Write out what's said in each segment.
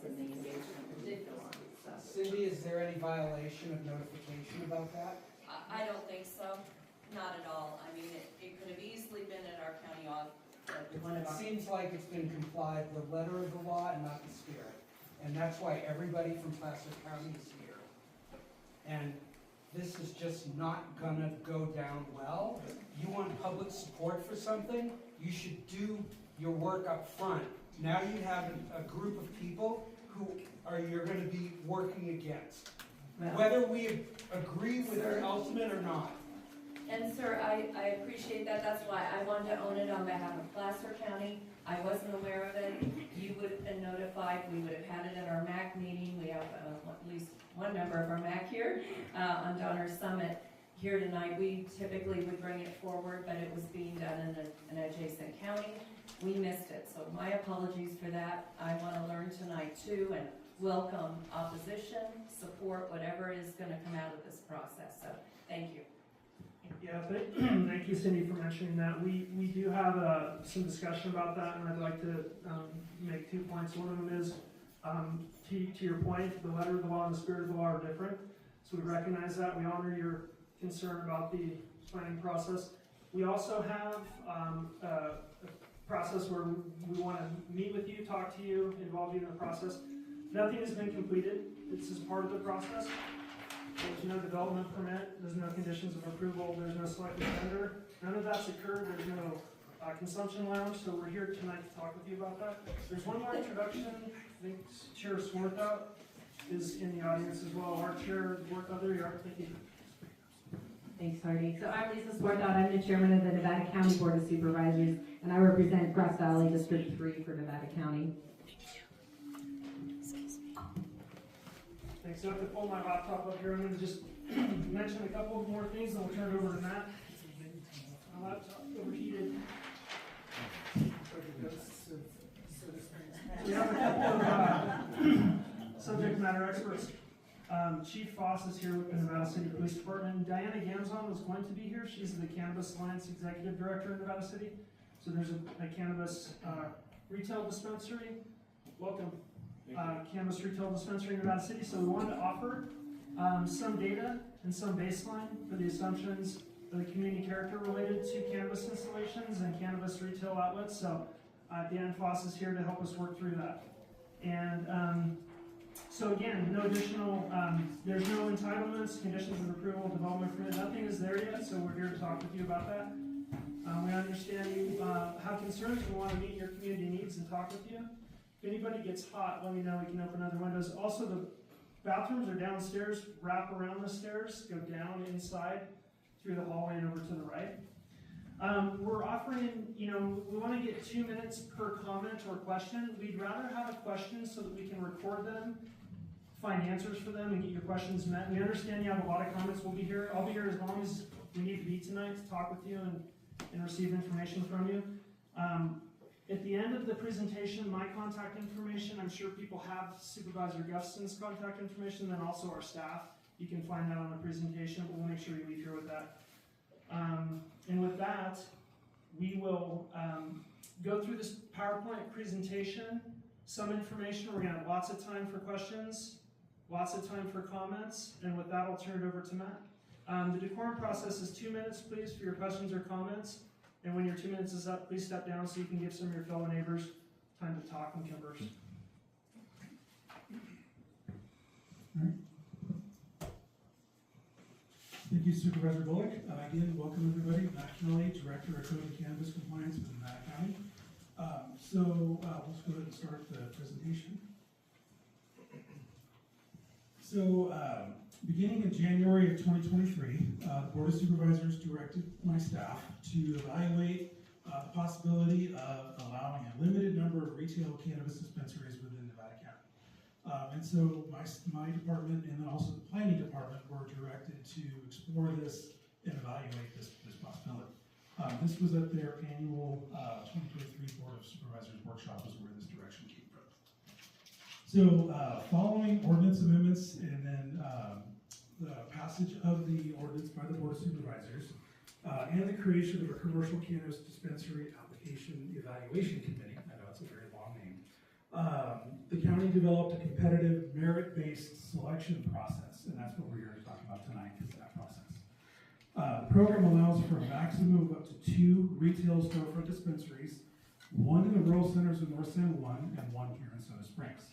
and the engagement did go on, so. Cindy, is there any violation of notification about that? I don't think so, not at all. I mean, it could have easily been at our county office. It seems like it's been complied, the letter of the law and not the spirit. And that's why everybody from Placer County is here. And this is just not gonna go down well. You want public support for something, you should do your work up front. Now you have a group of people who you're gonna be working against. Well, Whether we agree with their ultimate or not. And sir, I appreciate that. That's why I wanted to own it on behalf of Placer County. I wasn't aware of it. You would have been notified. We would have had it at our MAC meeting. We have at least one member of our MAC here on Donor Summit here tonight. We typically would bring it forward, but it was being done in an adjacent county. We missed it, so my apologies for that. I want to learn tonight too and welcome opposition, support, whatever is going to come out of this process. So thank you. Yeah, thank you, Cindy, for mentioning that. We do have some discussion about that, and I'd like to make 2 points. One of them is, to your point, the letter of the law and the spirit of the law are different. So we recognize that. We honor your concern about the planning process. We also have a process where we want to meet with you, talk to you, involve you in the process. Nothing has been completed. This is part of the process. There's no development permit, there's no conditions of approval, there's no selected vendor. None of that's occurred, there's no consumption lounge, so we're here tonight to talk with you about that. There's one more introduction. I think Chair Swarthout is in the audience as well. Our chair, there you are. Thank you. Thanks, Hardy. So I'm Lisa Swarthout. I'm the chairman of the Nevada County Board of Supervisors, and I represent Grass Valley District 3 for Nevada County. Thanks. So I have to pull my laptop up here. I'm going to just mention a couple more things, and we'll turn it over to Matt. My laptop overheated. We have a couple of subject matter experts. Chief Foss is here with the Nevada City Police Department. Diana Gamzon was going to be here. She's the Cannabis Alliance Executive Director in Nevada City. So there's a cannabis retail dispensary. Welcome. Cannabis retail dispensary in Nevada City. So we wanted to offer some data and some baseline for the assumptions of the community character related to cannabis installations and cannabis retail outlets. So Dan Foss is here to help us work through that. And so again, no additional, there's no entitlements, conditions of approval, development permit, nothing is there yet, so we're here to talk with you about that. We understand you have concerns and want to meet your community needs and talk with you. If anybody gets hot, let me know, we can open other windows. Also, the bathrooms are downstairs, wrap around the stairs, go down inside through the hallway and over to the right. We're offering, we want to get 2 minutes per comment or question. We'd rather have a question so that we can record them, find answers for them, and get your questions met. We understand you have a lot of comments. We'll be here. I'll be here as long as we need to be tonight to talk with you and receive information from you. At the end of the presentation, my contact information, I'm sure people have Supervisor Gustafson's contact information, then also our staff. You can find that on the presentation, but we'll make sure you leave here with that. And with that, we will go through this PowerPoint presentation, some information. We're going to have lots of time for questions, lots of time for comments, and with that, I'll turn it over to Matt. The decorum process is 2 minutes, please, for your questions or comments. And when your 2 minutes is up, please step down so you can give some of your fellow neighbors time to talk and converse. All right. Thank you, Supervisor Bullock. Again, welcome everybody. Matt Kelly, Director of Code and Cannabis Compliance with Nevada County. Let's go ahead and start the presentation. So, beginning in January of 2023, the Board of Supervisors directed my staff to evaluate the possibility of allowing a limited number of retail cannabis dispensaries within Nevada County. And so my department and then also the planning department were directed to explore this and evaluate this possibility. This was at their annual 2023 Board of Supervisors workshop is where this direction came from. So following ordinance amendments and then the passage of the ordinance by the Board of Supervisors and the creation of a commercial cannabis dispensary application evaluation committee, I know it's a very long name, the county developed a competitive merit-based selection process, and that's what we're here to talk about tonight, is that process. The program allows for a maximum of up to 2 retail storefront dispensaries, 1 in the rural centers of North San Juan and 1 here in Soda Springs.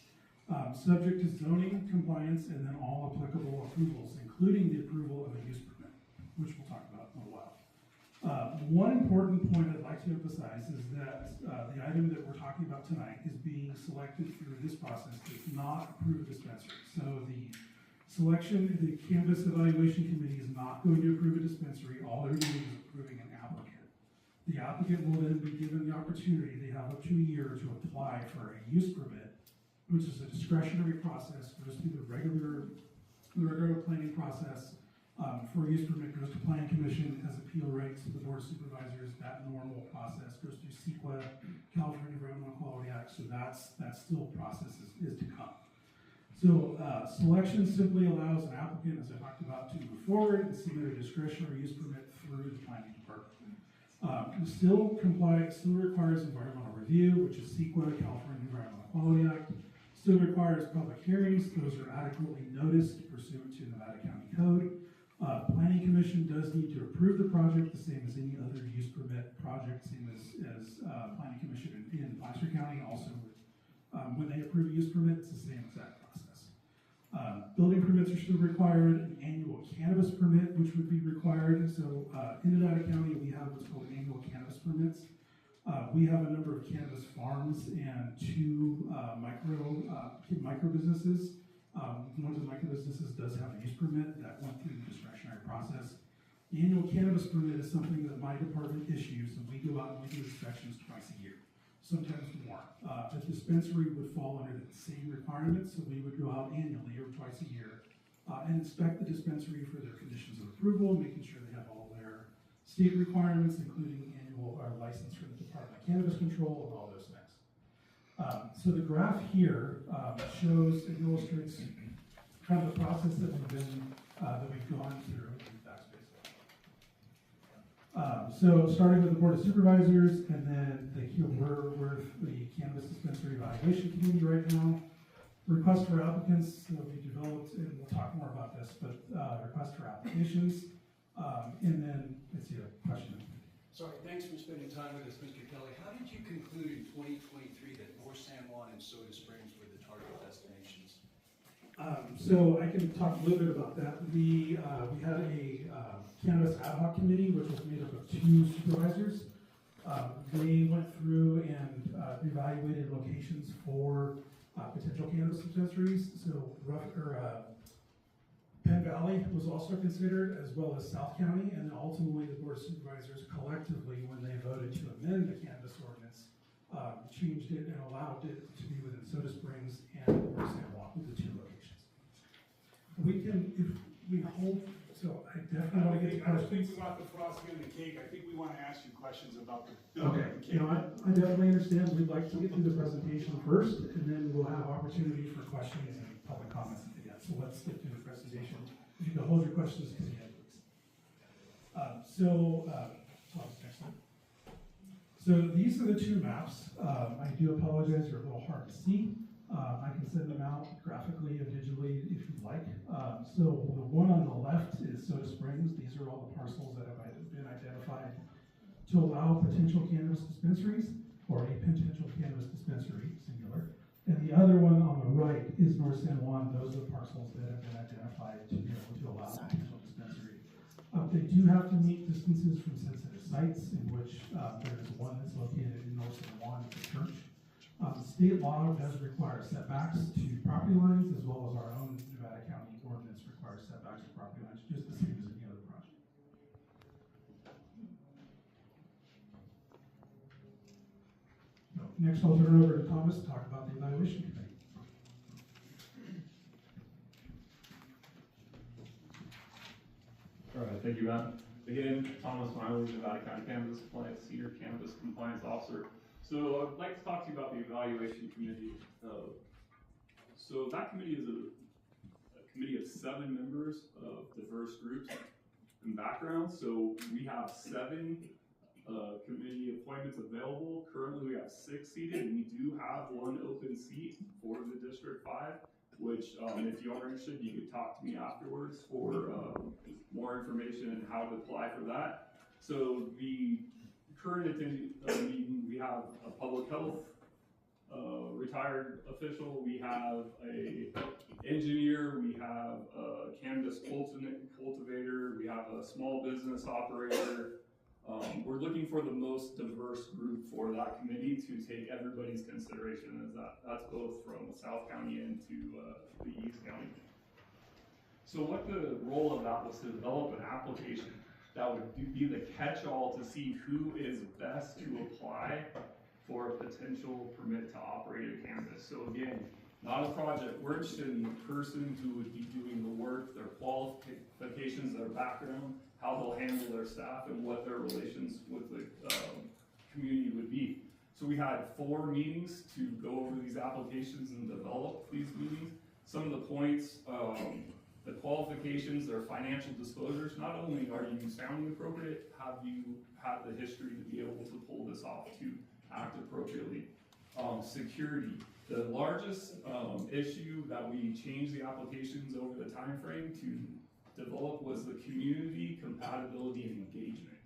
Subject to zoning compliance and then all applicable approvals, including the approval of a use permit, which we'll talk about in a while. One important point I'd like to emphasize is that the item that we're talking about tonight is being selected through this process does not approve a dispensary. So the Cannabis Evaluation Committee is not going to approve a dispensary. All they're doing is approving an applicant. The applicant will then be given the opportunity, they have up to a year to apply for a use permit, which is a discretionary process, goes through the regular planning process. For a use permit goes to Planning Commission, has appeal rights to the Board of Supervisors. That normal process goes through CEQA, California Environmental Quality Act, so that still process is to come. So selection simply allows an applicant, as I talked about, to move forward and submit a discretionary use permit through the planning department. It still requires environmental review, which is CEQA, California Environmental Quality Act. Still requires public hearings. Those are adequately noticed pursuant to Nevada County Code. Planning Commission does need to approve the project, the same as any other use permit project, same as Planning Commission in Placer County. Also, when they approve a use permit, it's the same exact process. Building permits are still required. An annual cannabis permit, which would be required. So in Nevada County, we have what's called annual cannabis permits. We have a number of cannabis farms and 2 micro businesses. One of the micro businesses does have a use permit that went through the discretionary process. The annual cannabis permit is something that my department issues, and we go out and we do inspections twice a year, sometimes more. The dispensary would fall under the same requirements, so we would go out annually or twice a year and inspect the dispensary for their conditions of approval, making sure they have all their state requirements, including annual license for the Department of Cannabis Control and all those things. So the graph here shows and illustrates kind of the process that we've gone through. So starting with the Board of Supervisors, and then we're the Cannabis Dispensary Evaluation Committee right now. Request for applicants, so we developed, and we'll talk more about this, but request for applications, and then let's see a question. Sorry, thanks for spending time with us, Mr. Kelly. How did you conclude in 2023 that North San Juan and Soda Springs were the target destinations? So I can talk a little bit about that. We had a cannabis ad hoc committee, which was made up of 2 supervisors. They went through and evaluated locations for potential cannabis dispensaries. So Penn Valley was also considered, as well as South County, and then ultimately the Board of Supervisors collectively, when they voted to amend the cannabis ordinance, changed it and allowed it to be within Soda Springs and North San Juan with the 2 locations. We can, if we hold, so I definitely want to get to I don't think questions. we want the frosting on the cake. I think we want to ask you questions about the Okay, you know, I definitely understand. We'd like to get through the presentation first, and then we'll have opportunity for questions and public comments at the end. So let's get through the presentation. If you can hold your questions to the end, please. Next slide. So these are the 2 maps. I do apologize, they're a little hard to see. I can send them out graphically and digitally if you'd like. So the one on the left is Soda Springs. These are all the parcels that have been identified to allow potential cannabis dispensaries, or a potential cannabis dispensary, singular. And the other one on the right is North San Juan. Those are the parcels that have been identified to be able to allow a potential dispensary. They do have to meet distances from sensitive sites, in which there is one that's located in North San Juan, the church. State law does require setbacks to property lines, as well as our own Nevada County ordinance requires setbacks to property lines, just the same as any other project. So, next, I'll turn it over to Thomas to talk about the evaluation committee. All right, thank you, Matt. Again, Thomas Miley, Nevada County Cannabis Compliance, Senior Cannabis Compliance Officer. So I'd like to talk to you about the evaluation committee. So that committee is a committee of 7 members of diverse groups and backgrounds. So we have 7 committee appointments available. Currently, we have 6 seated. We do have 1 open seat for the District 5, which, if you are interested, you could talk to me afterwards for more information on how to apply for that. So the current meeting, we have a public health retired official, we have a engineer, we have a cannabis cultivator, we have a small business operator. We're looking for the most diverse group for that committee to take everybody's consideration, as that's both from South County and to the East County. So what the role of that was to develop an application that would be the catch-all to see who is best to apply for a potential permit to operate a cannabis. So again, not a project. We're interested in the person who would be doing the work, their qualifications, their background, how they'll handle their staff, and what their relations with the community would be. So we had 4 meetings to go over these applications and develop these meetings. Some of the points, the qualifications, their financial disclosures. Not only are you sounding appropriate, have you had the history to be able to pull this off to act appropriately. Security. The largest issue that we changed the applications over the time frame to develop was the community compatibility and engagement.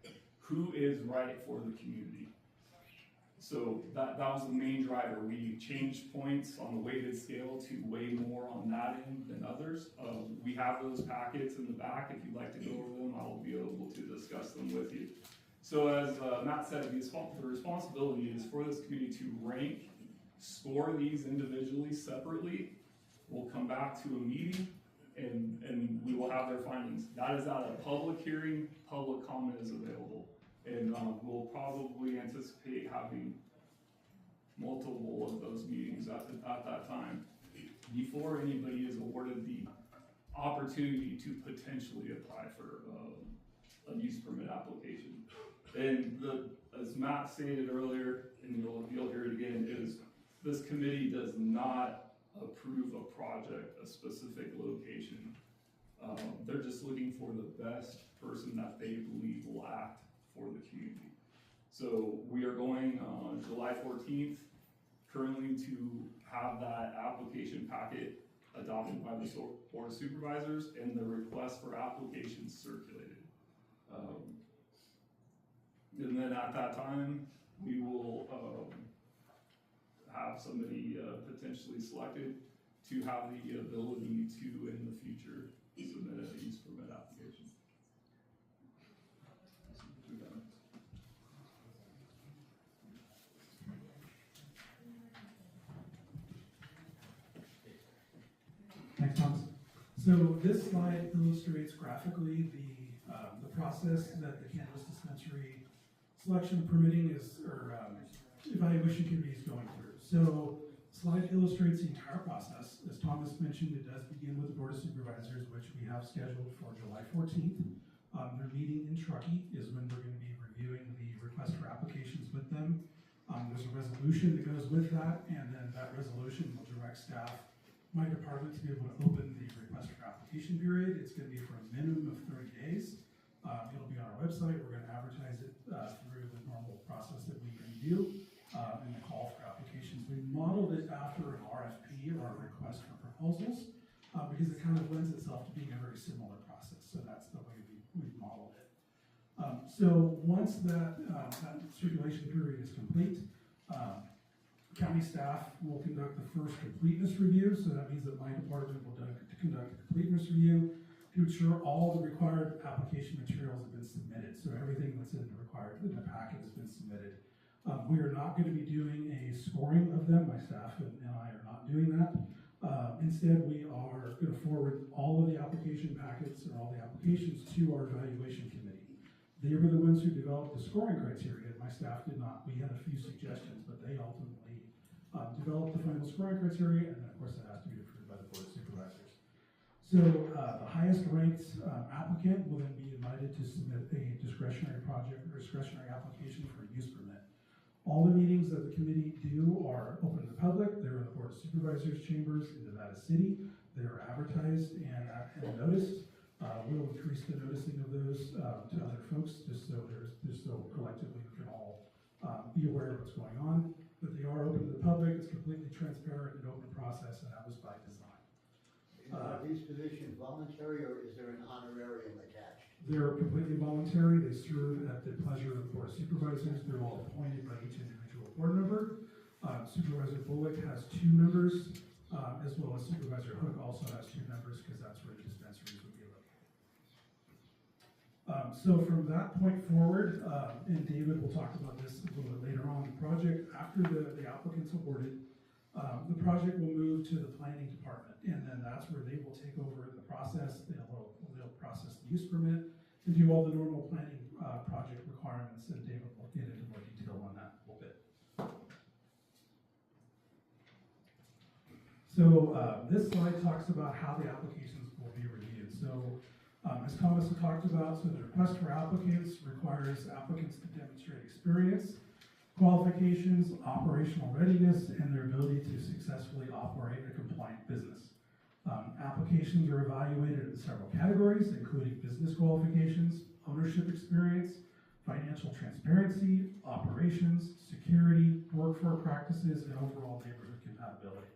Who is right for the community? So that was the main driver. We changed points on the weighted scale to way more on that end than others. We have those packets in the back. If you'd like to go over them, I'll be able to discuss them with you. So as Matt said, the responsibility is for this committee to rank, score these individually, separately. We'll come back to a meeting and we will have their findings. That is at a public hearing, public comment is available. And we'll probably anticipate having multiple of those meetings at that time before anybody is awarded the opportunity to potentially apply for a use permit application. And as Matt stated earlier, and you'll hear it again, is this committee does not approve a project, a specific location. They're just looking for the best person that they believe will act for the community. So we are going on July 14th, currently to have that application packet adopted by the Board of Supervisors and the request for applications circulated. And then at that time, we will have somebody potentially selected to have the ability to, in the future, submit a use permit application. Thanks, Thomas. So this slide illustrates graphically the process that the cannabis dispensary selection permitting evaluation committee is going through. So slide illustrates the entire process. As Thomas mentioned, it does begin with the Board of Supervisors, which we have scheduled for July 14th. Their meeting in Truckee is when we're going to be reviewing the request for applications with them. There's a resolution that goes with that, and then that resolution will direct staff, my department, to be able to open the request for application period. It's going to be for a minimum of 30 days. It'll be on our website. We're going to advertise it through the normal process that we do in the call for applications. We modeled it after an RFP, or a request for proposals, because it kind of lends itself to being a very similar process. So that's the way we've modeled it. So once that circulation period is complete, county staff will conduct the first completeness review. So that means that my department will conduct a completeness review to ensure all the required application materials have been submitted. So everything that's in the packet has been submitted. We are not going to be doing a scoring of them. My staff and I are not doing that. Instead, we are going to forward all of the application packets or all the applications to our evaluation committee. They were the ones who developed the scoring criteria. My staff did not. We had a few suggestions, but they ultimately developed the final scoring criteria, and then of course that has to be approved by the Board of Supervisors. So the highest ranked applicant will then be invited to submit a discretionary project or discretionary application for a use permit. All the meetings that the committee do are open to the public. They're in the Board of Supervisors chambers in Nevada City. They are advertised and noticed. We'll increase the noticing of those to other folks, just so collectively we can all be aware of what's going on. But they are open to the public. It's completely transparent and open process, and that was by design. Are these positions voluntary, or is there an honorarium attached? They're completely voluntary. They serve at the pleasure of the Board of Supervisors. They're all appointed by each individual board member. Supervisor Bullock has 2 members, as well as Supervisor Hook also has 2 members, because that's where the dispensaries would be located. So from that point forward, and David will talk about this a little bit later on, the project, after the applicant's awarded, the project will move to the planning department, and then that's where they will take over the process. They'll process the use permit and do all the normal planning project requirements, and David will get into more detail on that a little bit. So this slide talks about how the applications will be reviewed. So as Thomas had talked about, so the request for applicants requires applicants to demonstrate experience, qualifications, operational readiness, and their ability to successfully operate a compliant business. Applications are evaluated in several categories, including business qualifications, ownership experience, financial transparency, operations, security, workforce practices, and overall neighborhood compatibility.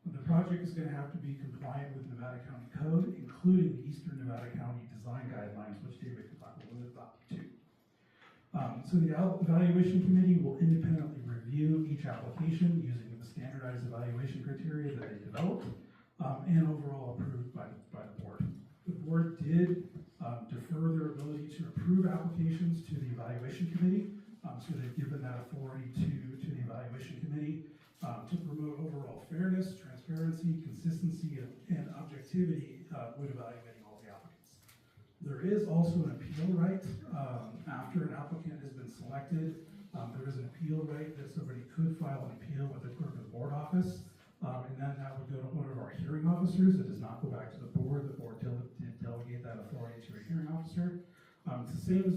The project is going to have to be compliant with Nevada County Code, including the Eastern Nevada County Design Guidelines, which David can talk a little bit about too. So the evaluation committee will independently review each application using the standardized evaluation criteria that they developed and overall approved by the board. The board did defer their ability to approve applications to the evaluation committee, so they've given that authority to the evaluation committee to promote overall fairness, transparency, consistency, and objectivity when evaluating all the applicants. There is also an appeal right after an applicant has been selected. There is an appeal right that somebody could file an appeal with the clerk of the board office, and then that would go to one of our hearing officers. It does not go back to the board. The board did delegate that authority to a hearing officer. It's the same as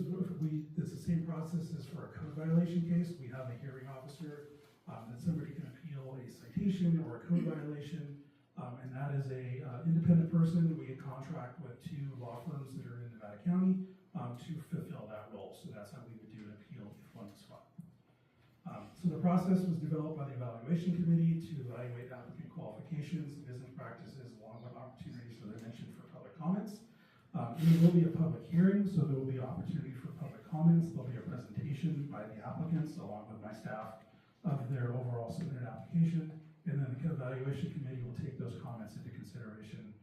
it's the same process as for a code violation case. We have a hearing officer that somebody can appeal a citation or a code violation, and that is a independent person. We contract with 2 law firms that are in Nevada County to fulfill that role. So that's how we would do an appeal if one was filed. So the process was developed by the evaluation committee to evaluate applicant qualifications, business practices, along with opportunities, as I mentioned, for public comments. There will be a public hearing, so there will be opportunity for public comments. There'll be a presentation by the applicants, along with my staff, of their overall submitted application, and then the evaluation committee will take those comments into consideration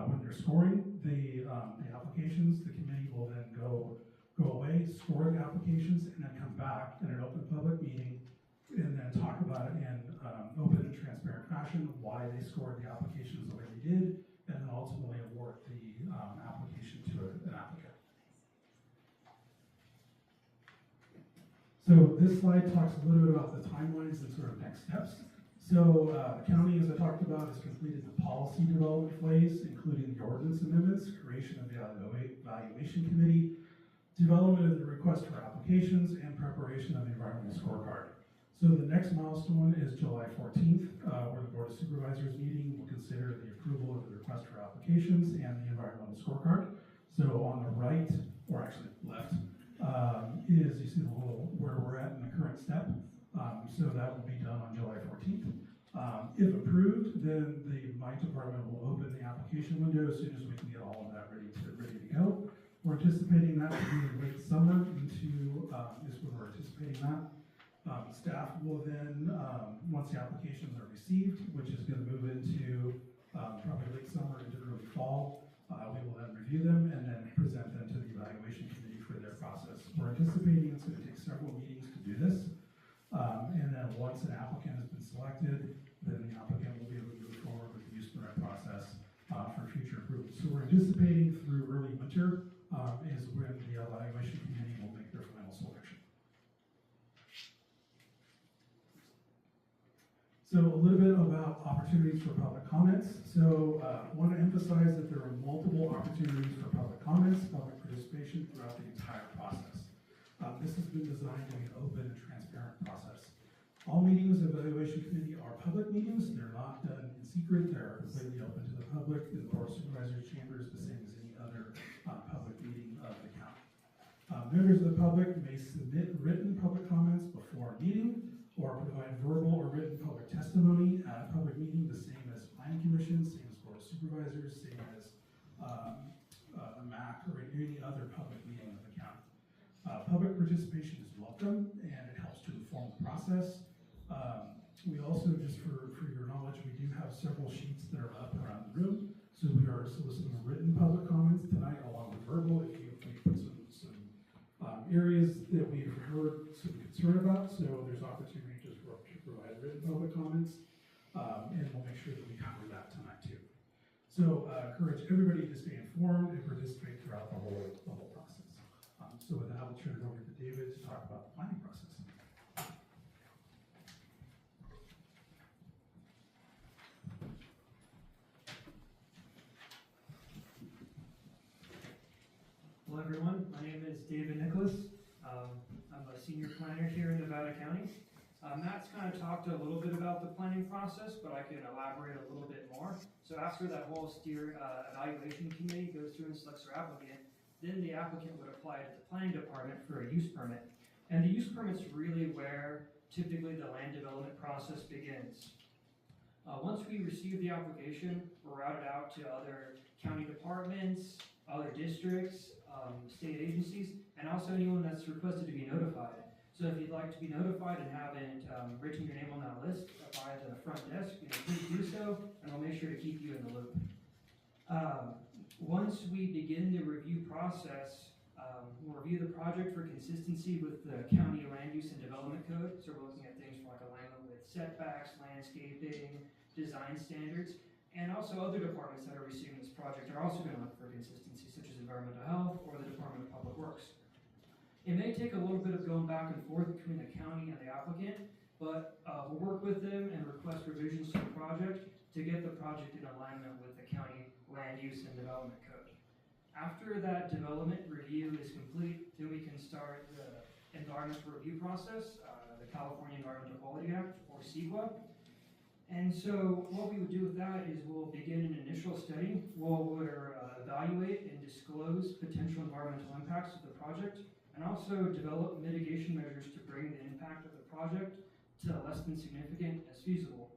when they're scoring the applications. The committee will then go away, score the applications, and then come back in an open public meeting and then talk about it in open and transparent fashion, why they scored the applications the way they did, and then ultimately award the application to an applicant. So this slide talks a little bit about the timelines and sort of next steps. So the county, as I talked about, has completed the policy development phase, including the ordinance amendments, creation of the evaluation committee, development of the request for applications, and preparation of the environmental scorecard. So the next milestone is July 14th, where the Board of Supervisors meeting will consider the approval of the request for applications and the environmental scorecard. So on the right, or actually left, is you see the little where we're at in the current step. So that will be done on July 14th. If approved, then my department will open the application window as soon as we can get all of that ready to go. We're anticipating that to be late summer into is when we're anticipating that. Staff will then, once the applications are received, which is going to move into probably late summer into early fall, we will then review them and then present them to the evaluation committee for their process. We're anticipating it's going to take several meetings to do this. And then once an applicant has been selected, then the applicant will be able to move forward with the use permit process for future approval. So we're anticipating through early winter is when the evaluation committee will make their final selection. So a little bit about opportunities for public comments. So I want to emphasize that there are multiple opportunities for public comments, public participation throughout the entire process. This has been designed to be an open and transparent process. All meetings of the evaluation committee are public meetings. They're not done in secret. They're completely open to the public. The Board of Supervisors chamber is the same as any other public meeting of the county. Members of the public may submit written public comments before a meeting or provide verbal or written public testimony at a public meeting, the same as planning commission, same as board of supervisors, same as the MAC or any other public meeting of the county. Public participation is welcome and it helps to inform the process. We also, just for your knowledge, we do have several sheets that are up around the room. So we are soliciting written public comments tonight along with verbal if we put some areas that we've heard some concern about. So there's opportunity just for to provide written public comments. And we'll make sure that we cover that tonight too. So encourage everybody to stay informed and participate throughout the whole process. So with that, I'll turn it over to David to talk about the planning process. Hello everyone, my name is David Nicholas. I'm a senior planner here in Nevada County. Matt's kind of talked a little bit about the planning process, but I can elaborate a little bit more. So after that whole evaluation committee goes through and selects their applicant, then the applicant would apply to the planning department for a use permit. And the use permit's really where typically the land development process begins. Once we receive the application, we're routed out to other county departments, other districts, state agencies, and also anyone that's requested to be notified. So if you'd like to be notified and haven't written your name on that list via the front desk, please do so, and we'll make sure to keep you in the loop. Once we begin the review process, we'll review the project for consistency with the county land use and development code. So we're looking at things like alignment with setbacks, landscaping, design standards, and also other departments that are receiving this project are also going to look for consistency, such as environmental health or the Department of Public Works. It may take a little bit of going back and forth between the county and the applicant, but we'll work with them and request revisions to the project to get the project in alignment with the county land use and development code. After that development review is complete, then we can start the environmental review process, the California Environmental Quality Act, or CEQA. And so what we would do with that is we'll begin an initial study. We'll evaluate and disclose potential environmental impacts of the project, and also develop mitigation measures to bring the impact of the project to less than significant as feasible.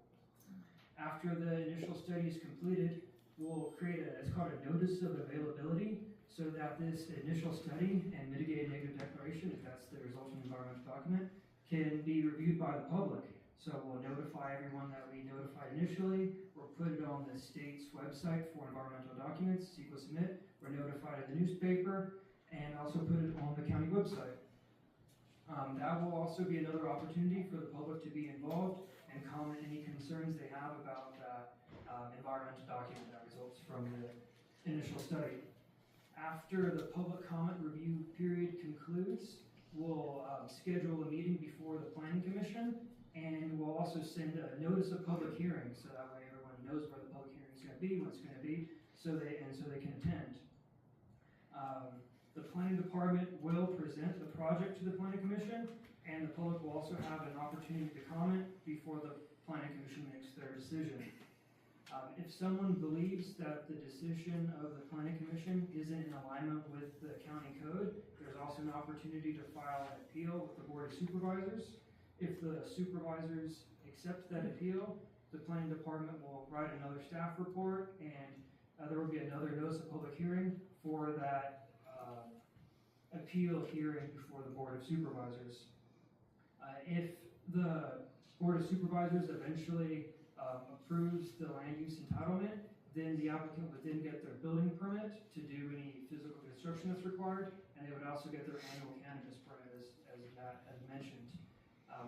After the initial study is completed, we'll create it's called a notice of availability, so that this initial study and mitigated negative declaration, if that's the resulting environmental document, can be reviewed by the public. So we'll notify everyone that we notified initially. We'll put it on the state's website for environmental documents, CEQA Submit. We're notified in the newspaper, and also put it on the county website. That will also be another opportunity for the public to be involved and comment any concerns they have about that environmental document that results from the initial study. After the public comment review period concludes, we'll schedule a meeting before the Planning Commission, and we'll also send a notice of public hearing, so that way everyone knows where the public hearing is going to be, when it's going to be, so they can attend. The planning department will present the project to the planning commission, and the public will also have an opportunity to comment before the planning commission makes their decision. If someone believes that the decision of the planning commission isn't in alignment with the county code, there's also an opportunity to file an appeal with the board of supervisors. If the supervisors accept that appeal, the planning department will write another staff report, and there will be another notice of public hearing for that appeal hearing before the board of supervisors. If the board of supervisors eventually approves the land use entitlement, then the applicant would then get their building permit to do any physical construction that's required, and they would also get their annual cannabis permit, as mentioned.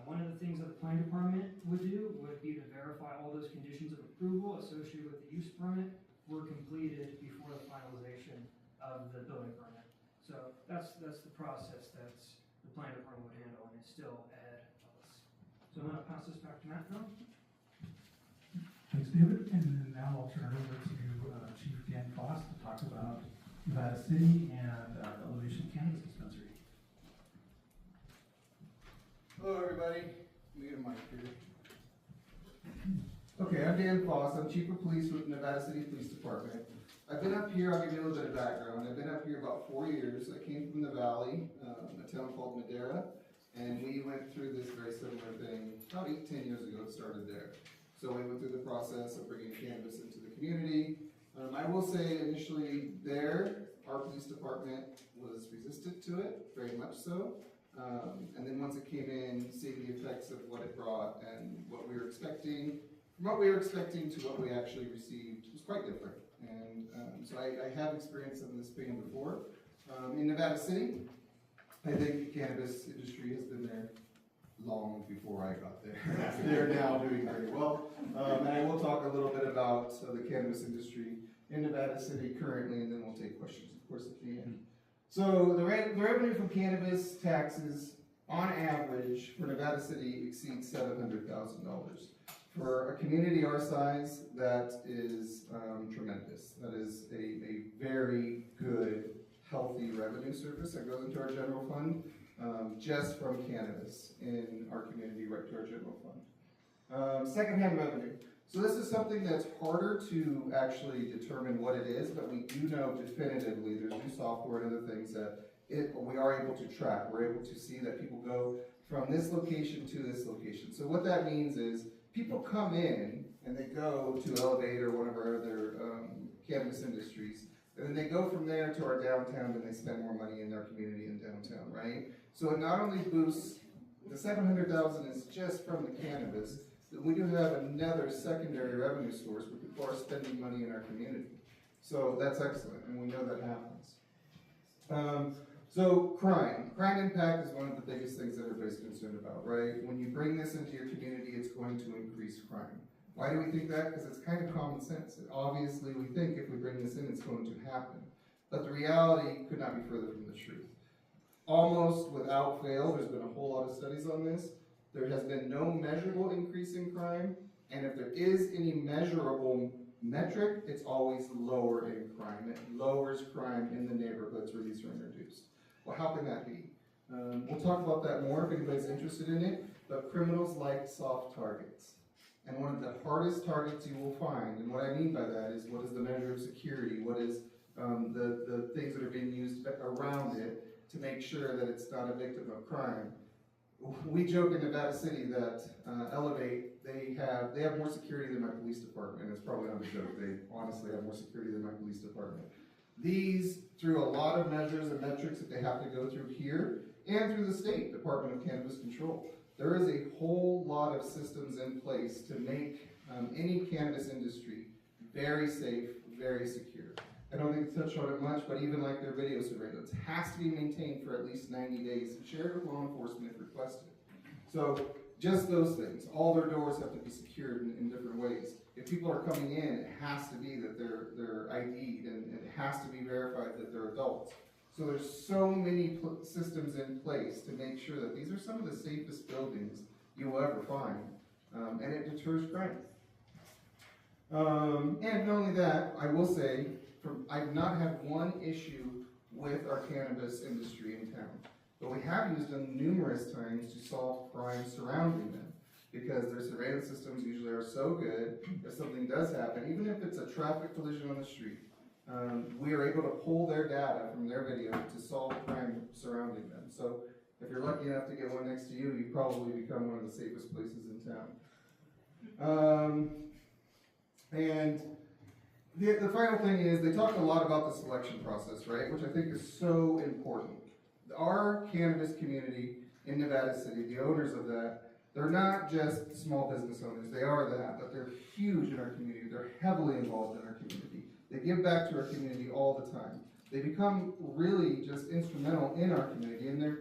One of the things that the planning department would do would be to verify all those conditions of approval associated with the use permit were completed before the finalization of the building permit. So that's the process that's the planning department would handle, and it's still ahead of us. So I'm going to pass this back to Matt now. Thanks, David. And then now I'll turn it over to Chief Dan Foss to talk about Nevada City and the Elevation Cannabis Dispensary. Hello, everybody. Let me get a mic here. Okay, I'm Dan Foss. I'm Chief of Police with Nevada City Police Department. I've been up here, I'll give you a little bit of background. I've been up here about 4 years. I came from the Valley, a town called Madera, and we went through this very similar thing about 10 years ago. It started there. So we went through the process of bringing cannabis into the community. I will say initially there, our police department was resistant to it, very much so. And then once it came in, seeing the effects of what it brought and what we were expecting, from what we were expecting to what we actually received was quite different. And so I have experience in this band before. In Nevada City, I think the cannabis industry has been there long before I got there. They're now doing very well. And I will talk a little bit about the cannabis industry in Nevada City currently, and then we'll take questions, of course, at the end. So the revenue from cannabis taxes, on average, for Nevada City exceeds $700,000. For a community our size, that is tremendous. That is a very good, healthy revenue service that goes into our general fund, just from cannabis in our community, right to our general fund. Secondhand revenue. So this is something that's harder to actually determine what it is, but we do know definitively there's new software and other things that we are able to track. We're able to see that people go from this location to this location. So what that means is people come in and they go to Elevate or one of our other cannabis industries, and then they go from there to our downtown and they spend more money in their community in downtown, right? So it not only boosts, the $700,000 is just from the cannabis, but we do have another secondary revenue source where people are spending money in our community. So that's excellent, and we know that happens. So crime impact is one of the biggest things that everybody's concerned about, right? When you bring this into your community, it's going to increase crime. Why do we think that? Because it's kind of common sense. Obviously, we think if we bring this in, it's going to happen. But the reality could not be further from the truth. Almost without fail, there's been a whole lot of studies on this. There has been no measurable increase in crime, and if there is any measurable metric, it's always lower in crime. It lowers crime in the neighborhoods where these are introduced. Well, how can that be? We'll talk about that more if anybody's interested in it, but criminals like soft targets. And one of the hardest targets you will find, and what I mean by that is what is the measure of security, what is the things that are being used around it to make sure that it's not a victim of crime. We joke in Nevada City that Elevate, they have more security than my police department. It's probably not a joke. They honestly have more security than my police department. These, through a lot of measures and metrics that they have to go through here and through the state Department of Cannabis Control, there is a whole lot of systems in place to make any cannabis industry very safe, very secure. I don't think they touched on it much, but even like their video surveillance has to be maintained for at least 90 days and shared with law enforcement if requested. So just those things. All their doors have to be secured in different ways. If people are coming in, it has to be that they're ID'd and it has to be verified that they're adults. So there's so many systems in place to make sure that these are some of the safest buildings you will ever find, and it deters crime. And not only that, I will say, I've not had one issue with our cannabis industry in town, but we have used them numerous times to solve crime surrounding them, because their surveillance systems usually are so good, if something does happen, even if it's a traffic collision on the street, we are able to pull their data from their video to solve crime surrounding them. So if you're lucky enough to get one next to you, you probably become one of the safest places in town. And the final thing is, they talked a lot about the selection process, right, which I think is so important. Our cannabis community in Nevada City, the owners of that, they're not just small business owners, they are that, but they're huge in our community, they're heavily involved in our community. They give back to our community all the time. They become really just instrumental in our community, and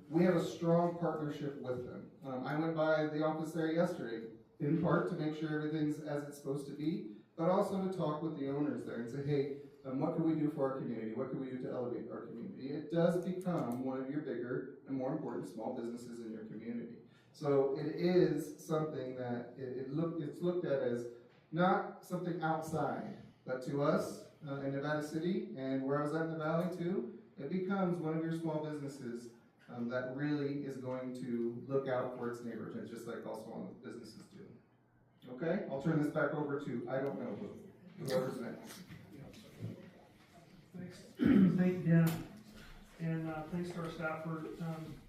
we have a strong partnership with them. I went by the office there yesterday, in part to make sure everything's as it's supposed to be, but also to talk with the owners there and say, hey, what can we do for our community? What can we do to elevate our community? It does become one of your bigger and more important small businesses in your community. So it is something that it's looked at as not something outside, but to us in Nevada City and where I was at in the Valley too, it becomes one of your small businesses that really is going to look out for its neighborhood, just like all small businesses do. Okay, I'll turn this back over to, I don't know who, whoever's next. Thanks. Thank you, Dan. And thanks to our staff for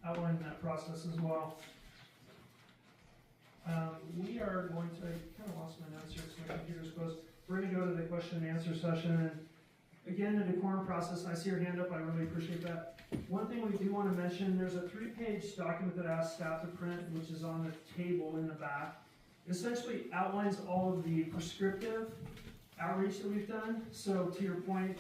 outlining that process as well. We are going to, I kind of lost my notes here because my computer's closed. We're going to go to the question and answer session. And again, the decorum process, I see your hand up, I really appreciate that. One thing we do want to mention, there's a 3-page document that asks staff to print, which is on the table in the back. It essentially outlines all of the prescriptive outreach that we've done. So to your point,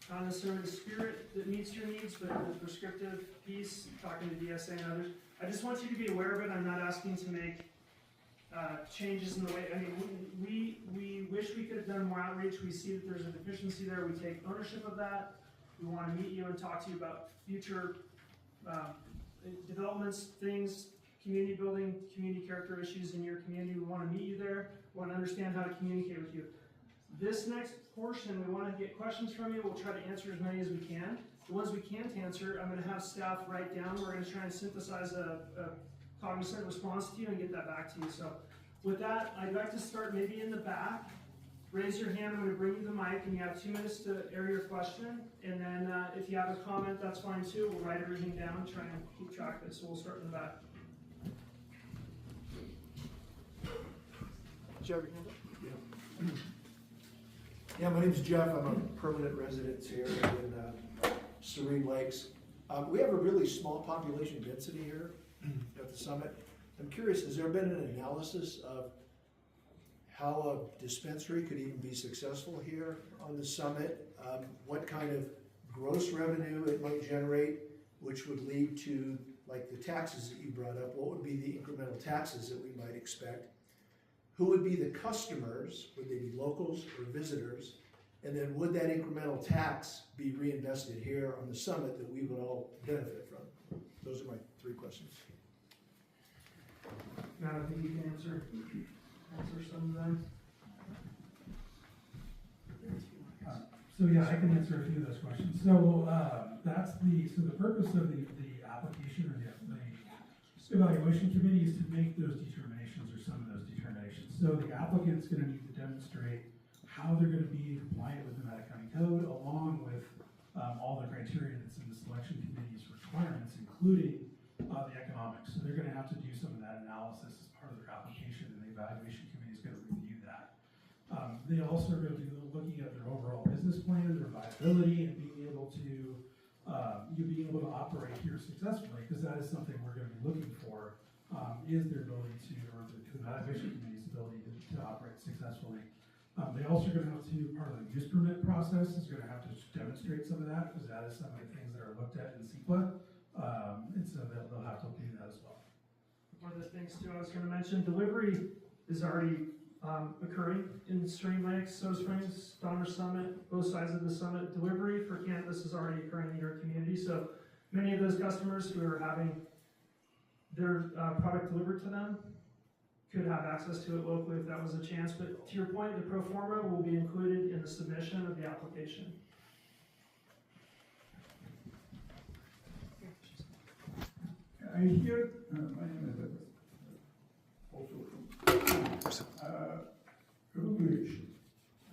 not necessarily the spirit that meets your needs, but the prescriptive piece, talking to DSA and others. I just want you to be aware of it. I'm not asking to make changes in the way, I mean, we wish we could have done more outreach. We see that there's a deficiency there. We take ownership of that. We want to meet you and talk to you about future developments, things, community building, community character issues in your community. We want to meet you there. We want to understand how to communicate with you. This next portion, we want to get questions from you. We'll try to answer as many as we can. The ones we can't answer, I'm going to have staff write down. We're going to try and synthesize a cognizant response to you and get that back to you. So with that, I'd like to start maybe in the back. Raise your hand, I'm going to bring you the mic, and you have 2 minutes to air your question. And then if you have a comment, that's fine too. We'll write everything down and try and keep track of it. So we'll start in the back. Did you have your hand up? Yeah, my name's Jeff. I'm a permanent resident here in Serene Lakes. We have a really small population density here at the summit. I'm curious, has there been an analysis of how a dispensary could even be successful here on the summit? What kind of gross revenue it might generate, which would lead to, like the taxes that you brought up, what would be the incremental taxes that we might expect? Who would be the customers? Would they be locals or visitors? And then would that incremental tax be reinvested here on the summit that we would all benefit from? Those are my 3 questions. Matt, I think you can answer some of them. So yeah, I can answer a few of those questions. So the purpose of the application or the evaluation committee is to make those determinations or some of those determinations. So the applicant's going to need to demonstrate how they're going to be compliant with the Nevada County Code, along with all the criteria that's in the selection committee's requirements, including the economics. So they're going to have to do some of that analysis as part of their application, and the evaluation committee is going to review that. They also are going to be looking at their overall business plan, their viability, and being able to operate here successfully, because that is something we're going to be looking for, is their ability to, or the evaluation committee's ability to operate successfully. They also are going to have to, part of the use permit process is going to have to demonstrate some of that, because that is some of the things that are looked at in CEQA, and so they'll have to do that as well. One of the things too I was going to mention, delivery is already occurring in Serene Lakes, Soda Springs, Donner Summit, both sides of the summit. Delivery for cannabis is already occurring in your community, so many of those customers who are having their product delivered to them could have access to it locally if that was a chance. But to your point, the pro forma will be included in the submission of the application. I hear, my name is Edward, also from regulation.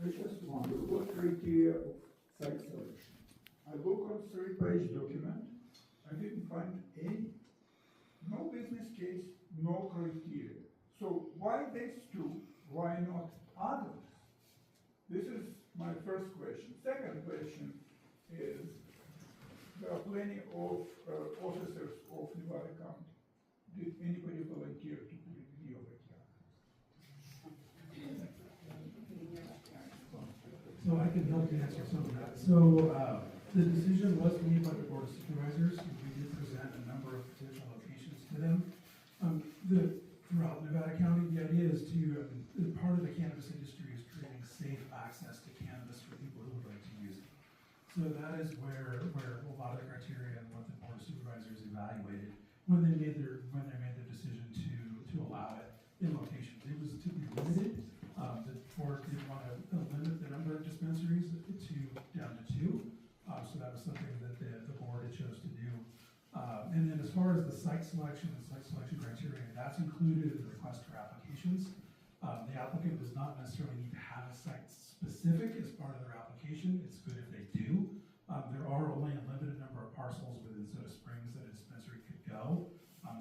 I just wonder what criteria of site selection. I look on 3-page document, I didn't find any, no business case, no criteria. So why these 2? Why not others? This is my first question. Second question is, there are plenty of officers of Nevada County. Did anybody volunteer to put it in your backyard? So I can help you answer some of that. So the decision was made by the Board of Supervisors. We did present a number of potential locations to them. Throughout Nevada County, the idea is to, part of the cannabis industry is creating safe access to cannabis for people who would like to use it. So that is where a lot of the criteria and what the Board of Supervisors evaluated when they made their decision to allow it in locations. It was to be limited. The board didn't want to limit the number of dispensaries down to 2. So that was something that the board had chose to do. And then as far as the site selection and site selection criteria, that's included in the request for applications. The applicant does not necessarily need to have a site specific as part of their application. It's good if they do. There are only a limited number of parcels within Soda Springs that a dispensary could go.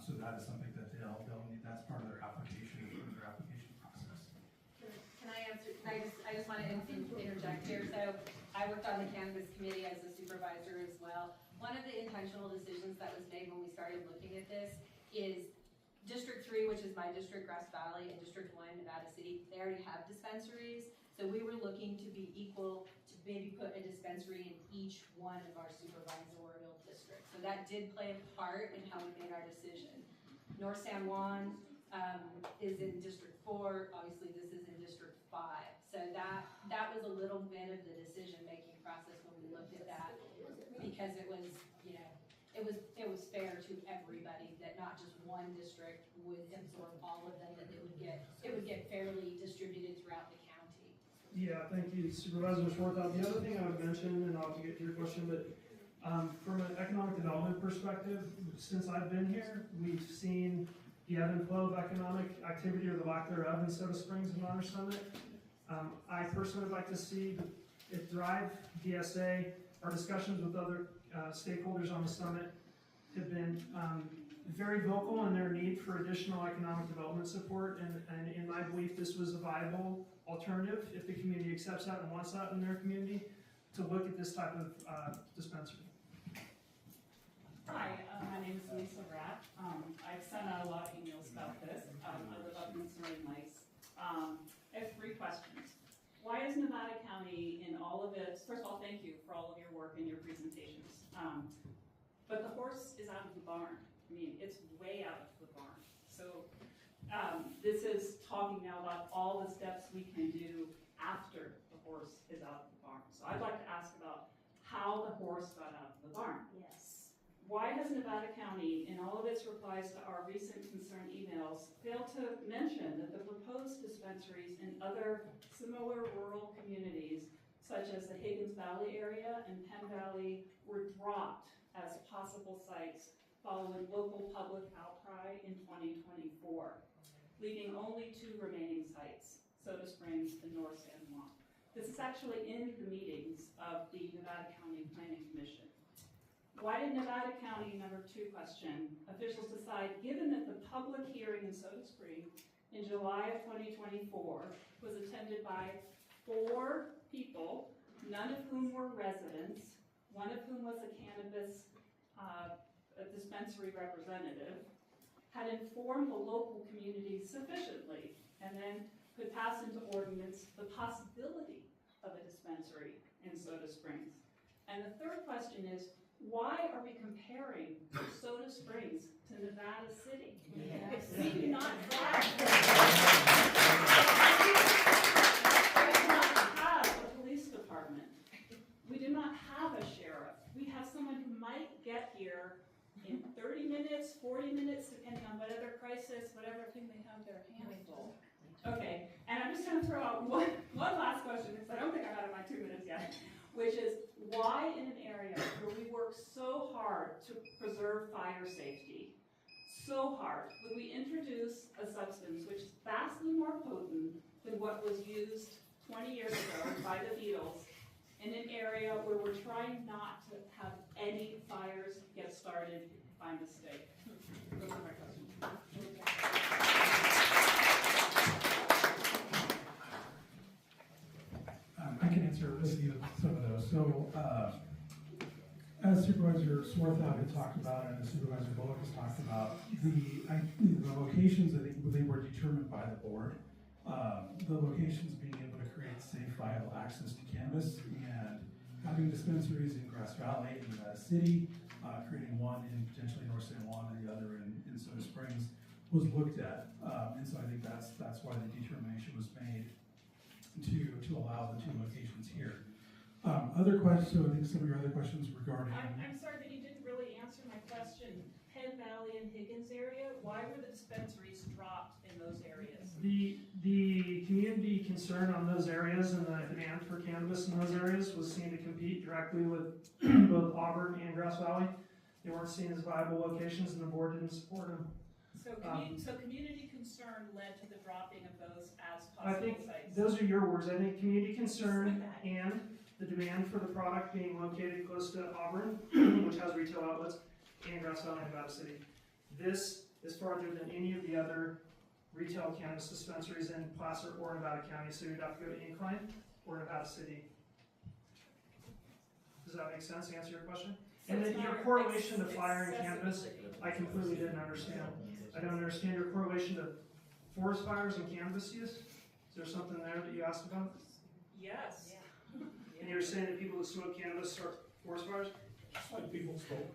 So that is something that they'll need, that's part of their application, process. Can I answer, I just want to interject here. So I worked on the cannabis committee as a supervisor as well. One of the intentional decisions that was made when we started looking at this is District 3, which is my district, Grass Valley, and District 1, Nevada City, they already have dispensaries. So we were looking to be equal to maybe put a dispensary in each one of our supervisorial districts. So that did play a part in how we made our decision. North San Juan is in District 4. Obviously, this is in District 5. So that was a little bit of the decision-making process when we looked at that, because it was, you know, it was fair to everybody that not just one district would absorb all of them, that it would get fairly distributed throughout the county. Yeah, thank you, Supervisor Swarthout. The other thing I would mention, and I'll get to your question, but from an economic development perspective, since I've been here, we've seen the ebb and flow of economic activity, or the lack thereof, in Soda Springs and Honor Summit. I personally would like to see it thrive. DSA, our discussions with other stakeholders on the summit have been very vocal in their need for additional economic development support, and in my belief, this was a viable alternative, if the community accepts that and wants that in their community, to look at this type of dispensary. Hi, my name is Lisa Rapp. I've sent out a lot of emails about this. I live up in Serene Lakes. I have 3 questions. Why is Nevada County in all of its, first of all, thank you for all of your work and your presentations. But the horse is out of the barn. I mean, it's way out of the barn. So this is talking now about all the steps we can do after the horse is out of the barn. So I'd like to ask about how the horse got out of the barn. Yes. Why has Nevada County, in all of its replies to our recent concern emails, failed to mention that the proposed dispensaries in other similar rural communities, such as the Higgins Valley area and Penn Valley, were dropped as possible sites following local public outcry in 2024, leaving only 2 remaining sites, Soda Springs and North San Juan? This is actually in the meetings of the Nevada County Planning Commission. Why did Nevada County, number 2 question, officials decide, given that the public hearing in Soda Springs in July of 2024 was attended by 4 people, none of whom were residents, one of whom was a cannabis dispensary representative, had informed the local community sufficiently, and then could pass into ordinance the possibility of a dispensary in Soda Springs? And the 3rd question is, why are we comparing Soda Springs to Nevada City? Yes. We do not have a police department. We do not have a sheriff. We have someone who might get here in 30 minutes, 40 minutes, depending on what other crisis, whatever thing they have their hands full. Okay, and I'm just going to throw out one last question, because I don't think I've had my 2 minutes yet, which is, why in an area where we work so hard to preserve fire safety, so hard, would we introduce a substance which is vastly more potent than what was used 20 years ago by the Beatles in an area where we're trying not to have any fires get started by mistake? Those are my questions. I can answer some of those. So, as Supervisor Swarthout had talked about, and as Supervisor Bullock has talked about, the locations, I think they were determined by the board. The locations being able to create safe, viable access to cannabis, and having dispensaries in Grass Valley and Nevada City, creating one in potentially North San Juan and the other in Soda Springs, was looked at. And so I think that's why the determination was made to allow the 2 locations here. Other questions, so I think some of your other questions regarding... I'm sorry that you didn't really answer my question. Penn Valley and Higgins area, why were the dispensaries dropped in those areas? The community concern on those areas and the demand for cannabis in those areas was seen to compete directly with both Auburn and Grass Valley. They weren't seen as viable locations, and the board didn't support them. So community concern led to the dropping of those as I possible think sites. those are your words. I think community concern and the demand for the product being located close to Auburn, which has retail outlets, and Grass Valley, Nevada City. This is farther than any of the other retail cannabis dispensaries in Placer or Nevada County, so you'd have to go to Incline or Nevada City. Does that make sense? Answer your question? So And it's then your not correlation to fire and cannabis, accessibility. I completely didn't understand. I don't understand your correlation to forest fires and cannabis use. Is there something there that you asked about? Yes. And you're saying that people who smoke cannabis start forest fires? Just like people smoke.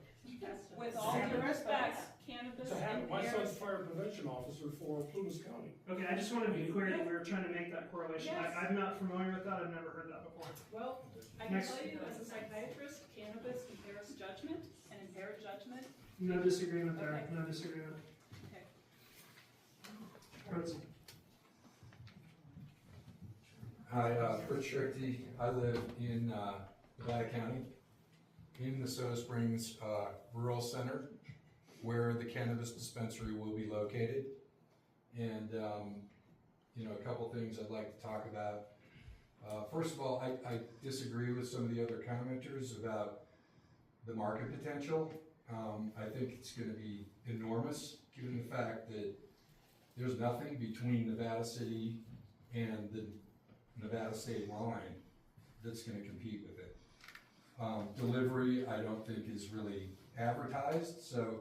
With all due respect, cannabis My son's impairs. fire prevention officer for Plumas County. Okay, I just want to be clear that we were trying to make that correlation. Yes. I'm not familiar with that. I've never heard that before. Well, I can Next. tell you as a psychiatrist, cannabis impairs judgment, and impaired judgment. No disagreement there. Okay. No disagreement. Okay. Fritz. Hi, Fritz Schrichte. I live in Nevada County, in the Soda Springs Rural Center, where the cannabis dispensary will be located. And, a couple things I'd like to talk about. First of all, I disagree with some of the other commenters about the market potential. I think it's going to be enormous, given the fact that there's nothing between Nevada City and the Nevada state line that's going to compete with it. Delivery, I don't think is really advertised, so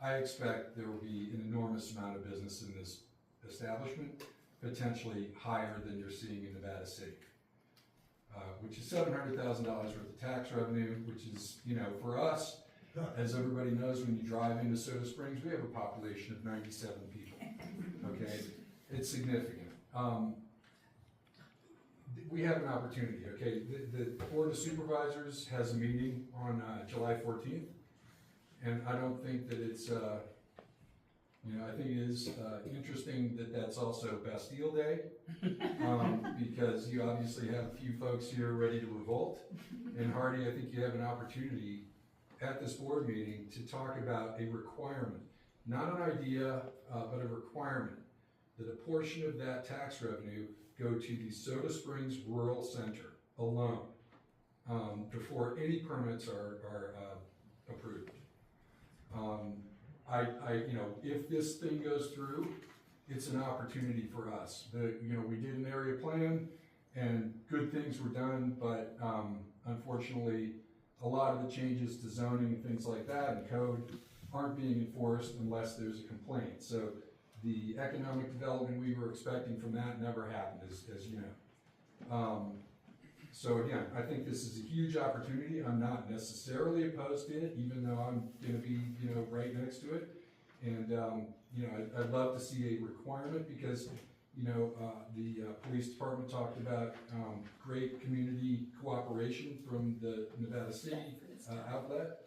I expect there will be an enormous amount of business in this establishment, potentially higher than you're seeing in Nevada City, which is $700,000 worth of tax revenue, which is, for us, as everybody knows, when you drive into Soda Springs, we have a population of 97 people, okay? It's significant. We have an opportunity, okay? The Board of Supervisors has a meeting on July 14th, and I don't think that it's, I think it is interesting that that's also Bastille Day, because you obviously have a few folks here ready to revolt. And Hardy, I think you have an opportunity at this board meeting to talk about a requirement, not an idea, but a requirement, that a portion of that tax revenue go to the Soda Springs Rural Center alone, before any permits are approved. If this thing goes through, it's an opportunity for us. We did an area plan and good things were done, but unfortunately, a lot of the changes to zoning and things like that and code aren't being enforced unless there's a complaint. So the economic development we were expecting from that never happened, as you know. So again, I think this is a huge opportunity. I'm not necessarily opposed to it, even though I'm going to be, right next to it. And, I'd love to see a requirement because, the police department talked about great community cooperation from the Nevada City outlet,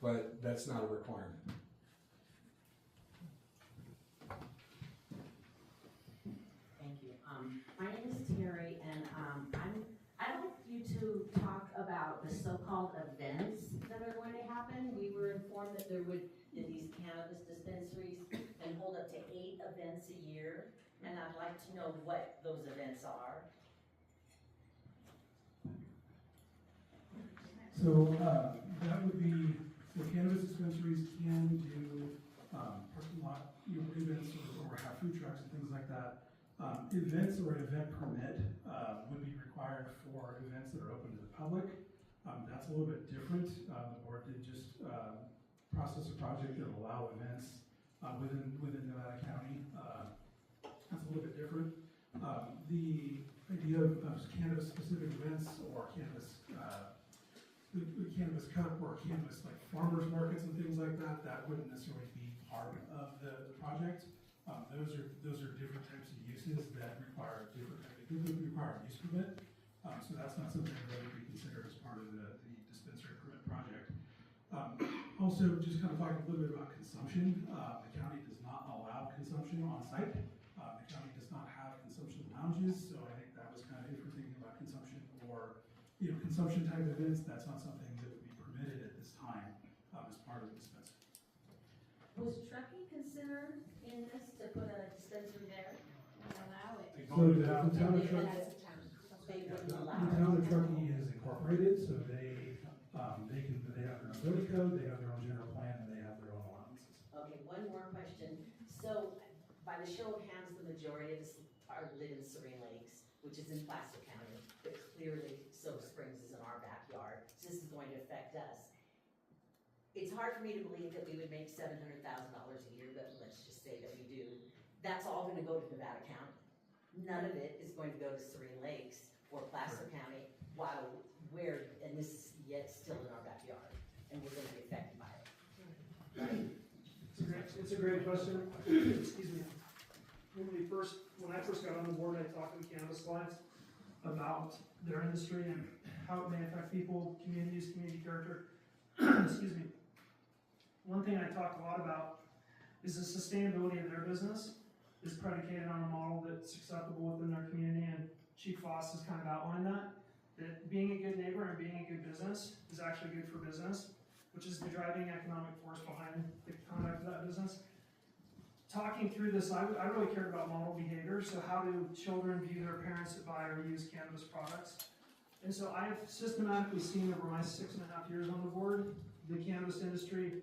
but that's not a requirement. Thank you. My name is Terry, and I'd like you to talk about the so-called events that are going to happen. We were informed that these cannabis dispensaries can hold up to 8 events a year, and I'd like to know what those events are. So that would be, cannabis dispensaries can do parking lot, events or have food trucks and things like that. Events or an event permit would be required for events that are open to the public. That's a little bit different. The board did just process a project that will allow events within Nevada County. That's a little bit different. The idea of cannabis-specific events or cannabis the cannabis cup or cannabis like farmers markets and things like that, that wouldn't necessarily be part of the project. Those are different types of uses that require require a use permit. So that's not something that would be considered as part of the dispensary permit project. Also, just kind of talking a little bit about consumption. The county does not allow consumption on site. The county does not have consumption lounges, so I think that was kind of, if we're thinking about consumption or consumption type events, that's not something that would be permitted at this time as part of the dispensary. Was trucking considered in in this to put a dispensary there? Allow it. So the town of They Truckee, wouldn't the allow town of it. Truckee is incorporated, so they have their own zoning code, they have their own general plan, and they have their own allowances. Okay, one more question. So, by the show of hands, the majority of us live in Serene Lakes, which is in Placer County, but clearly Soda Springs is in our backyard, so this is going to affect us. It's hard for me to believe that we would make $700,000 a year, but let's just say that we do. That's all gonna go to Nevada County. None of it is going to go to Serene Lakes or Placer County, while and this is yet still in our backyard, and we're gonna be affected by it. It's a great question. Excuse me. When I first got on the board, I talked to the Cannabis Alliance about their industry and how it may affect people, communities, community character. Excuse me. One thing I talked a lot about is the sustainability of their business is predicated on a model that's acceptable within their community, and Chief Foss has kind of outlined that being a good neighbor and being a good business is actually good for business, which is the driving economic force behind the conduct of that business. Talking through this, I really cared about model behavior, so how do children view their parents that buy or use cannabis products? And so I have systematically seen over my 6.5 years on the board, the cannabis industry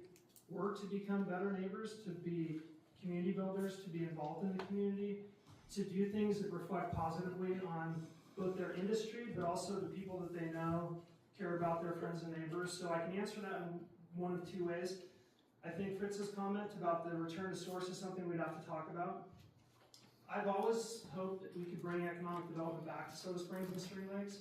work to become better neighbors, to be community builders, to be involved in the community, to do things that reflect positively on both their industry, but also the people that they know care about their friends and neighbors. So I can answer that in one of two ways. I think Fritz's comment about the return to source is something we'd have to talk about. I've always hoped that we could bring economic development back to Soda Springs and Serene Lakes.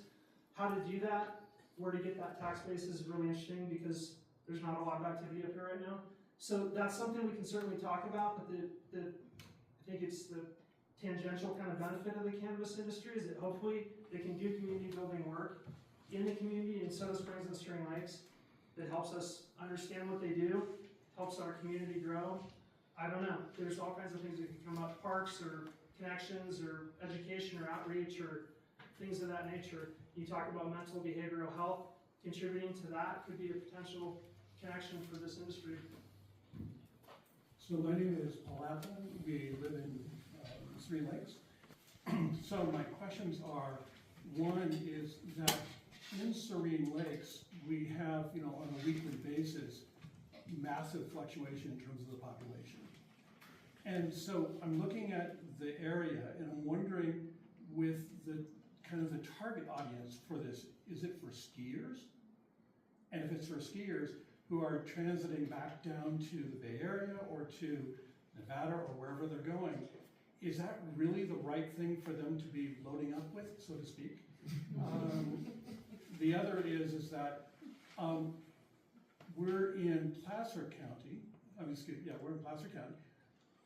How to do that, where to get that tax base is really interesting because there's not a lot of activity up here right now. So that's something we can certainly talk about, but I think it's the tangential kind of benefit of the cannabis industry is that hopefully they can do community building work in the community in Soda Springs and Serene Lakes that helps us understand what they do, helps our community grow. I don't know, there's all kinds of things that can come up, parks or connections or education or outreach or things of that nature. You talk about mental behavioral health, contributing to that could be a potential connection for this industry. So my name is Paul Appel. We live in Serene Lakes. So my questions are, one is that in Serene Lakes, we have, on a weekly basis, massive fluctuation in terms of the population. And so I'm looking at the area and I'm wondering with the kind of the target audience for this, is it for skiers? And if it's for skiers who are transiting back down to the Bay Area or to Nevada or wherever they're going, is that really the right thing for them to be loading up with, so to speak? The other is that we're in Placer County. We're in Placer County.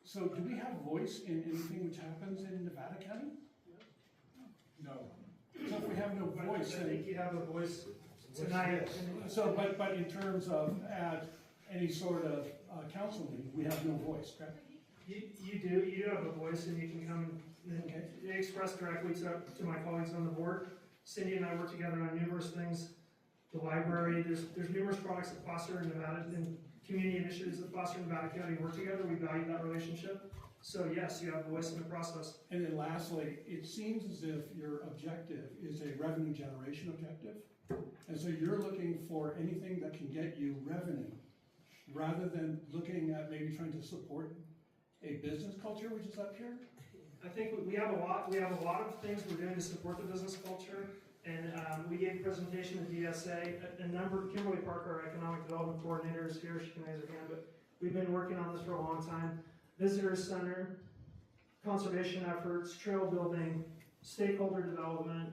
So do we have voice in anything which happens in Nevada County? No. So if we have no voice, I think you have a voice tonight. So, but in terms of at any sort of council meeting, we have no voice, correct? You do have a voice, and you can come and express directly to my colleagues on the board. Cindy and I work together on numerous things. The library, there's numerous products that Foster and Nevada, and community initiatives that Foster and Nevada County work together. We value that relationship. So yes, you have a voice in the process. And then lastly, it seems as if your objective is a revenue generation objective. And so you're looking for anything that can get you revenue, rather than looking at maybe trying to support a business culture which is up here? I think we have a lot of things we're doing to support the business culture. And we gave a presentation at DSA. Kimberly Parker, our economic development coordinator, is here. She can raise her hand, but we've been working on this for a long time. Visitor center, conservation efforts, trail building, stakeholder development,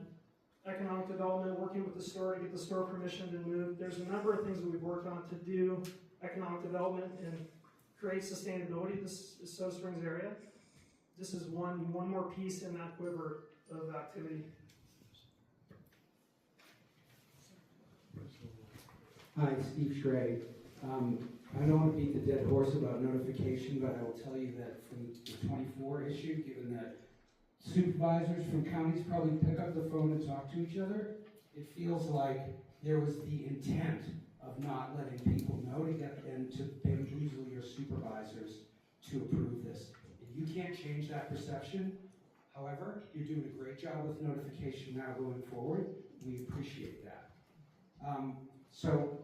economic development, working with the store to get the store permissioned and moved. There's a number of things that we've worked on to do economic development and create sustainability in this Soda Springs area. This is one more piece in that quiver of activity. Hi, Steve Schrey. I don't want to beat the dead horse about notification, but I will tell you that from the 24 issue, given that supervisors from counties probably pick up the phone and talk to each other, it feels like there was the intent of not letting people know to get and to bamboozle your supervisors to approve this. You can't change that perception. However, you're doing a great job with notification now going forward. We appreciate that. So,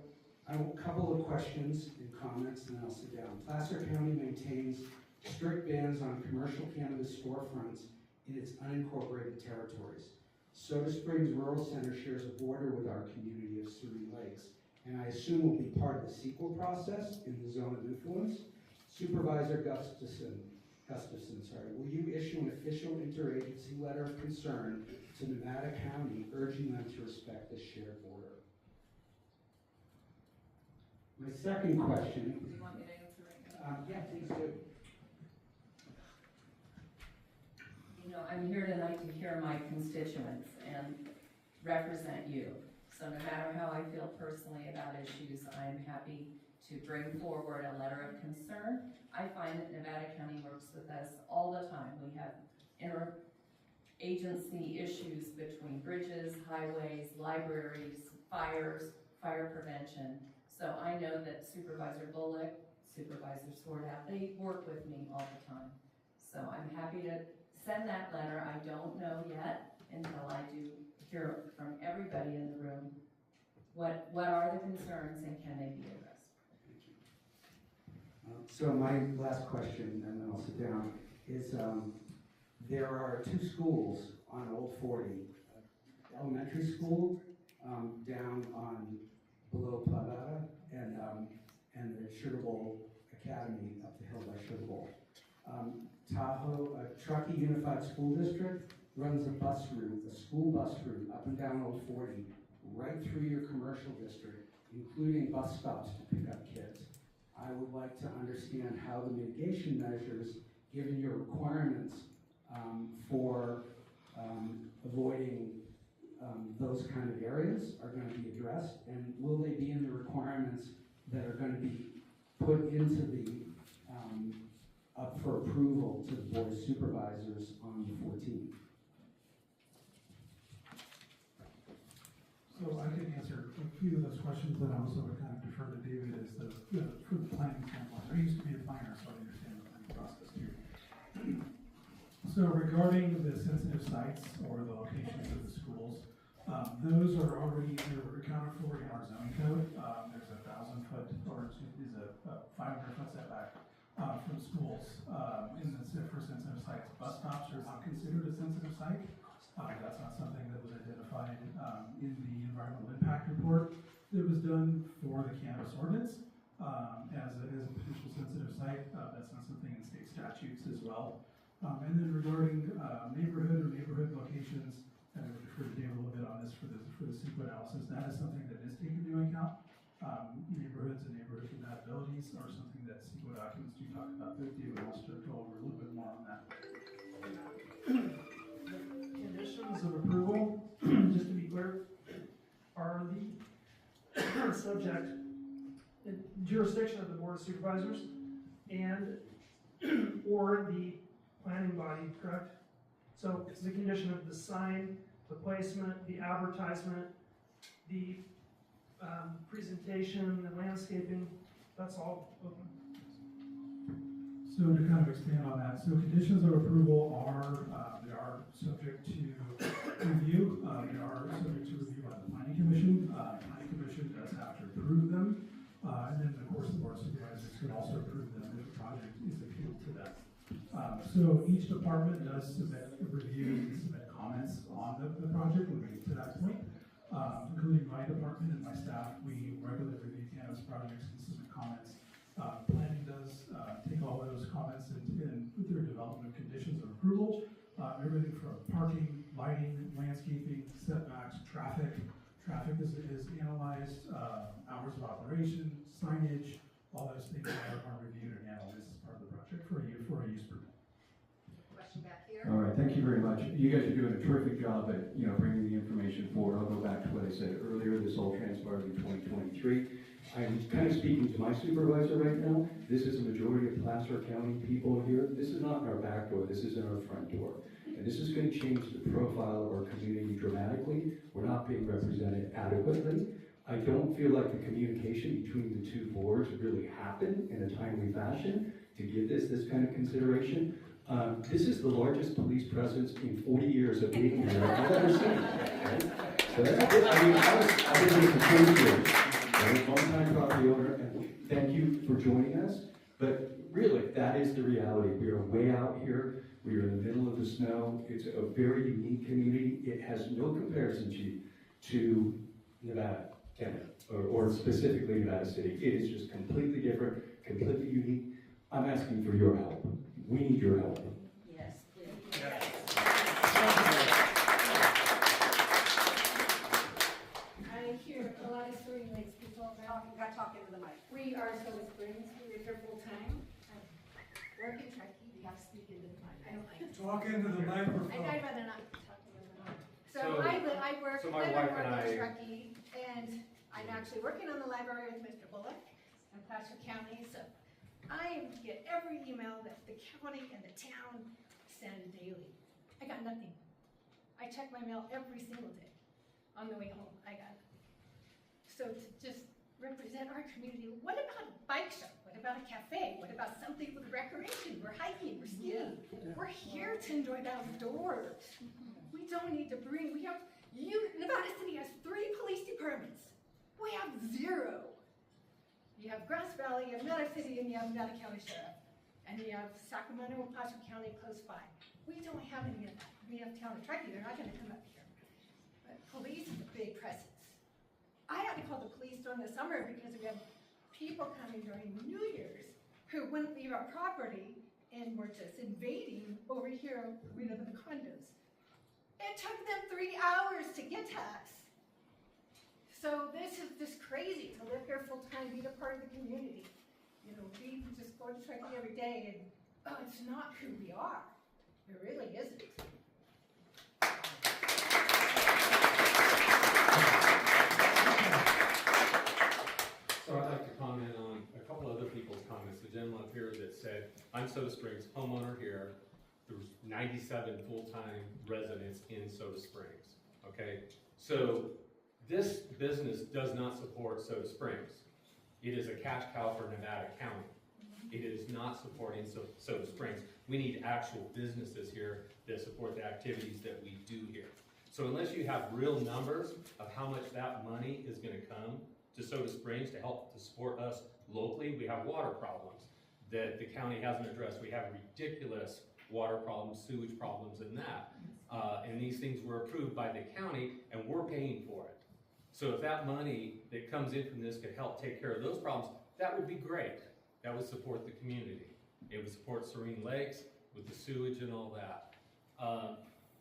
a couple of questions and comments, and then I'll sit down. Placer County maintains strict bans on commercial cannabis storefronts in its unincorporated territories. Soda Springs Rural Center shares a border with our community of Serene Lakes, and I assume will be part of the sequel process in the zone of influence. Supervisor Gustafson, will you issue an official interagency letter of concern to Nevada County urging them to respect this shared border? My second question. Do you want me to answer right now? Yeah, please do. You know, I'm here tonight to hear my constituents and represent you. So no matter how I feel personally about issues, I'm happy to bring forward a letter of concern. I find that Nevada County works with us all the time. We have interagency issues between bridges, highways, libraries, fires, fire prevention. So I know that Supervisor Bullock, Supervisor Swartout, they work with me all the time. So I'm happy to send that letter. I don't know yet until I do hear from everybody in the room what are the concerns and can they be addressed. So my last question, and then I'll sit down, is there are two schools on Old 40, elementary school down on below Plagada, and the Sugar Bowl Academy up the hill by Sugar Bowl. Truckee Unified School District runs a bus route, a school bus route up and down Old 40, right through your commercial district, including bus stops to pick up kids. I would like to understand how the mitigation measures, given your requirements for avoiding those kind of areas, are going to be addressed, and will they be in the requirements that are going to be put into the up for approval to the Board of Supervisors on the 14th? So I can answer a few of those questions, and I also would kind of defer to David as for the planning standpoint. I used to be a planner, so I understand the planning process too. So regarding the sensitive sites or the locations of the schools, those are already accounted for in our zoning code. There's a 1,000-foot, or is a 500-foot setback from schools for sensitive sites. Bus stops are not considered a sensitive site. That's not something that was identified in the environmental impact report that was done for the cannabis ordinance as a potential sensitive site. That's not something in state statutes as well. And then regarding neighborhood locations, and I would refer to Dave a little bit on this for the CEQA analysis, that is something that is taken into account. Neighborhoods and neighborhood compatibilities are something that CEQA documents do talk about. David wants to go over a little bit more on that. Conditions of approval, just to be clear, are the subject and jurisdiction of the Board of Supervisors and or the planning body, correct? So it's the condition of the sign, the placement, the advertisement, the presentation, the landscaping, that's all open. So to kind of expand on that, so conditions of approval are, they are subject to review. They are subject to review by the Planning Commission. The Planning Commission does have to approve them. And then, of course, the Board of Supervisors could also approve them if the project is appealed to them. So each department does submit reviews and submit comments on the project when we get to that point. Including my department and my staff, we regularly review cannabis projects and submit comments. Planning does take all those comments and put their development conditions of approval. Everything from parking, lighting, landscaping, setbacks, traffic. Traffic is analyzed, hours of operation, signage, all those things are reviewed and analyzed as part of the project for a use permit. Question back here. All right, thank you very much. You guys are doing a terrific job at, bringing the information forward. I'll go back to what I said earlier. This all transpired in 2023. I'm kind of speaking to my supervisor right now. This is a majority of Placer County people here. This is not in our back door, this is in our front door. And this is going to change the profile of our community dramatically. We're not being represented adequately. I don't feel like the communication between the two boards really happened in a timely fashion to give this kind of consideration. This is the largest police presence in 40 years of being here I've ever seen. Right? So that's a good, I mean, I've been here for 20 years, right? Long-time property owner, and thank you for joining us. But really, that is the reality. We are way out here. We are in the middle of the snow. It's a very unique community. It has no comparison, Chief, to Nevada, Canada, or specifically Nevada City. It is just completely different, completely unique. I'm asking for your help. We need your help. Yes, please. I hear a lot of Serene Lakes people got talking to the mic. We are Soda Springs. We live here full time. I work in Truckee. You have to speak into the mic. I don't like it. Talk into the microphone. I'd rather not talk into the mic. So I work so my in wife and I- Truckee, and I'm actually working on the library with Mr. Bullock in Placer County. So I get every email that the county and the town send daily. I got nothing. I check my mail every single day. On the way home, I got nothing. So to just represent our community, what about a bike shop? What about a cafe? What about something with recreation? We're hiking, we're skiing. We're here to enjoy the outdoors. We don't need to bring, Nevada City has 3 police departments. We have 0. You have Grass Valley, you have Nevada City, and you have Nevada County Sheriff. And you have Sacramento and Placer County close by. We don't have any of that. We have town of Truckee, they're not gonna come up here. But police is a big presence. I had to call the police during the summer because we have people coming during New Year's who wouldn't leave our property and were just invading over here. We live in the condos. It took them 3 hours to get to us. So this is just crazy to live here full time, be a part of the community. You know, we just go to Truckee every day and it's not who we are. It really isn't. So I'd like to comment on a couple other people's comments. The gentleman up here that said, I'm Soda Springs homeowner here. There's 97 full-time residents in Soda Springs, okay? So this business does not support Soda Springs. It is a cash cow for Nevada County. It is not supporting Soda Springs. We need actual businesses here that support the activities that we do here. So unless you have real numbers of how much that money is gonna come to Soda Springs to help to support us locally, we have water problems that the county hasn't addressed. We have ridiculous water problems, sewage problems, and that. And these things were approved by the county, and we're paying for it. So if that money that comes in from this could help take care of those problems, that would be great. That would support the community. It would support Serene Lakes with the sewage and all that.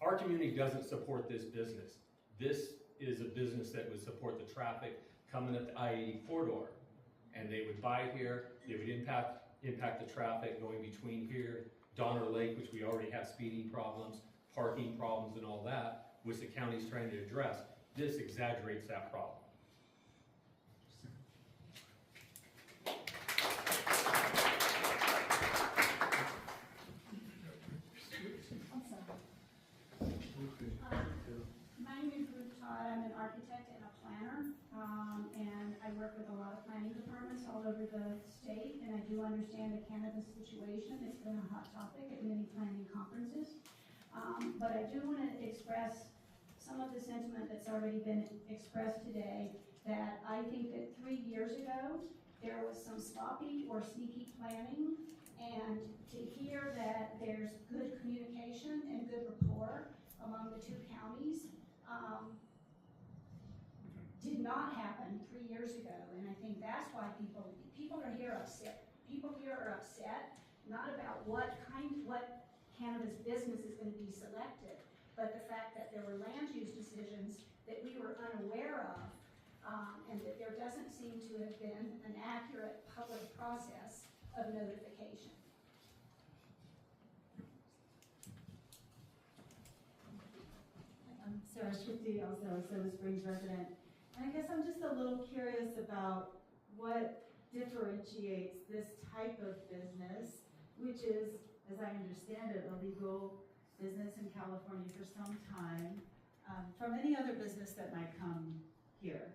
Our community doesn't support this business. This is a business that would support the traffic coming up the I-80 corridor. And they would buy here, they would impact the traffic going between here, Donner Lake, which we already have speeding problems, parking problems and all that, which the county's trying to address. This exaggerates that problem. My name is Ruth Todd. I'm an architect and a planner, and I work with a lot of planning departments all over the state, and I do understand the cannabis situation. It's been a hot topic at many planning conferences. But I do want to express some of the sentiment that's already been expressed today, that I think that 3 years ago, there was some sloppy or sneaky planning, and to hear that there's good communication and good rapport among the 2 counties did not happen 3 years ago, and I think that's why people are here upset. People here are upset, not about what cannabis business is going to be selected, but the fact that there were land use decisions that we were unaware of, and that there doesn't seem to have been an accurate public process of notification. I'm Sarah Shifty, also a Soda Springs resident. And I guess I'm just a little curious about what differentiates this type of business, which is, as I understand it, a legal business in California for some time, from any other business that might come here.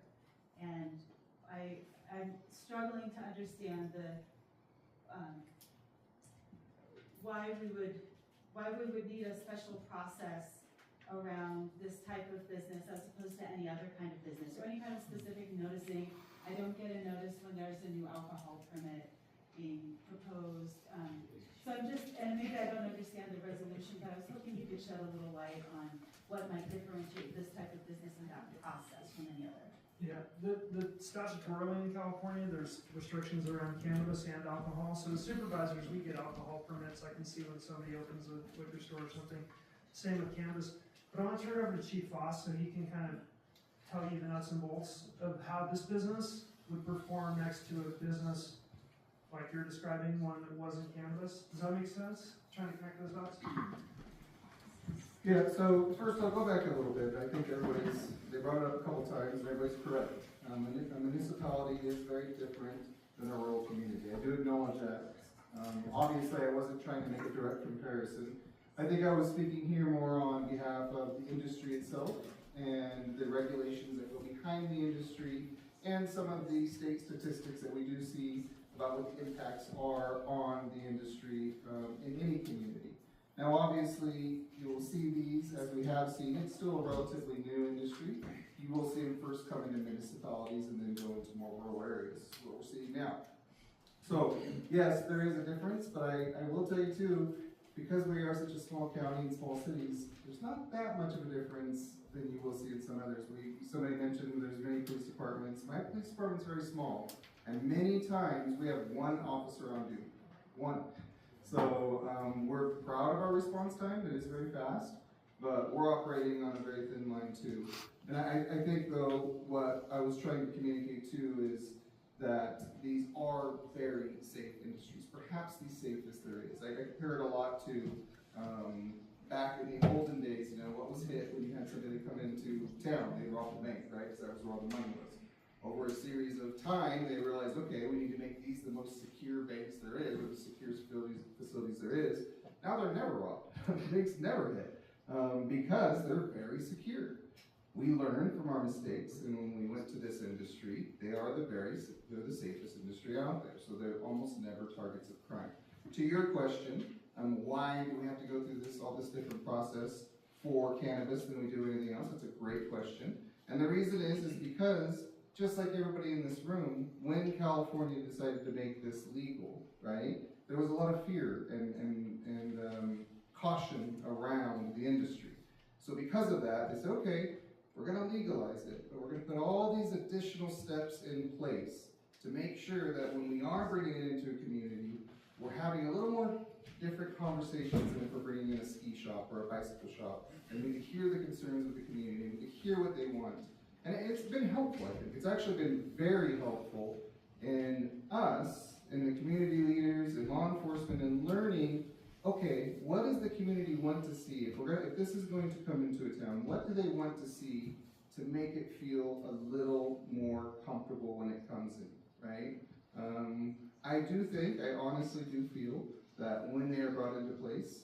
And I'm struggling to understand why we would why we would need a special process around this type of business as opposed to any other kind of business, or any kind of specific noticing. I don't get a notice when there's a new alcohol permit being proposed. So I'm just, and maybe I don't understand the resolution, but I was hoping you could shed a little light on what might differentiate this type of business and that process from any other. Yeah, the statutorily in California, there's restrictions around cannabis and alcohol. So as supervisors, we get alcohol permits. I can see when somebody opens a liquor store or something. Same with cannabis. But I want to turn it over to Chief Foss so he can kind of tell you the nuts and bolts of how this business would perform next to a business like you're describing, one that wasn't cannabis. Does that make sense? Trying to connect those dots? Yeah, so first I'll go back a little bit. I think they brought it up a couple times, and everybody's correct. A municipality is very different than a rural community. I do acknowledge that. Obviously, I wasn't trying to make a direct comparison. I think I was speaking here more on behalf of the industry itself and the regulations that go behind the industry and some of the state statistics that we do see about what the impacts are on the industry in any community. Now, obviously, you will see these, as we have seen, it's still a relatively new industry. You will see them first come into municipalities and then go into more rural areas, what we're seeing now. So, yes, there is a difference, but I will tell you too, because we are such a small county and small cities, there's not that much of a difference than you will see in some others. Somebody mentioned there's many police departments. My police department's very small, and many times we have one officer on duty, one. So we're proud of our response time. It is very fast, but we're operating on a very thin line too. And I think though, what I was trying to communicate too is that these are very safe industries, perhaps the safest there is. I compare it a lot to back in the olden days, you know, what was hit when you had somebody come into town, they robbed the bank, right? Because that was where all the money was. Over a series of time, they realized, okay, we need to make these the most secure banks there is, or the secure facilities there is. Now they're never robbed. Banks never hit because they're very secure. We learned from our mistakes, and when we went to this industry, they're the safest industry out there. So they're almost never targets of crime. To your question, why do we have to go through all this different process for cannabis than we do anything else? That's a great question. And the reason is because just like everybody in this room, when California decided to make this legal, right, there was a lot of fear and caution around the industry. So because of that, they said, okay, we're going to legalize it, but we're going to put all these additional steps in place to make sure that when we are bringing it into a community, we're having a little more different conversations than if we're bringing in a ski shop or a bicycle shop. And we could hear the concerns of the community, we could hear what they want. And it's been helpful, I think. It's actually been very helpful in us, in the community leaders, and law enforcement, and learning, okay, what does the community want to see? If this is going to come into a town, what do they want to see to make it feel a little more comfortable when it comes in, right? I honestly do feel that when they are brought into place,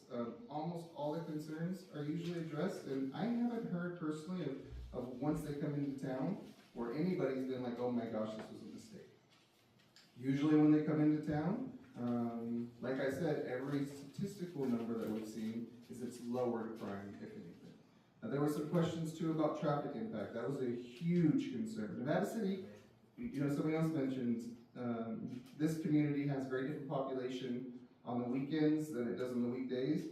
almost all the concerns are usually addressed, and I haven't heard personally of once they come into town where anybody's been like, oh my gosh, this was a mistake. Usually when they come into town, like I said, every statistical number that we've seen is it's lowered crime, if anything. Now, there were some questions too about traffic impact. That was a huge concern. Nevada City, you know, somebody else mentioned, this community has very different population on the weekends than it does on the weekdays.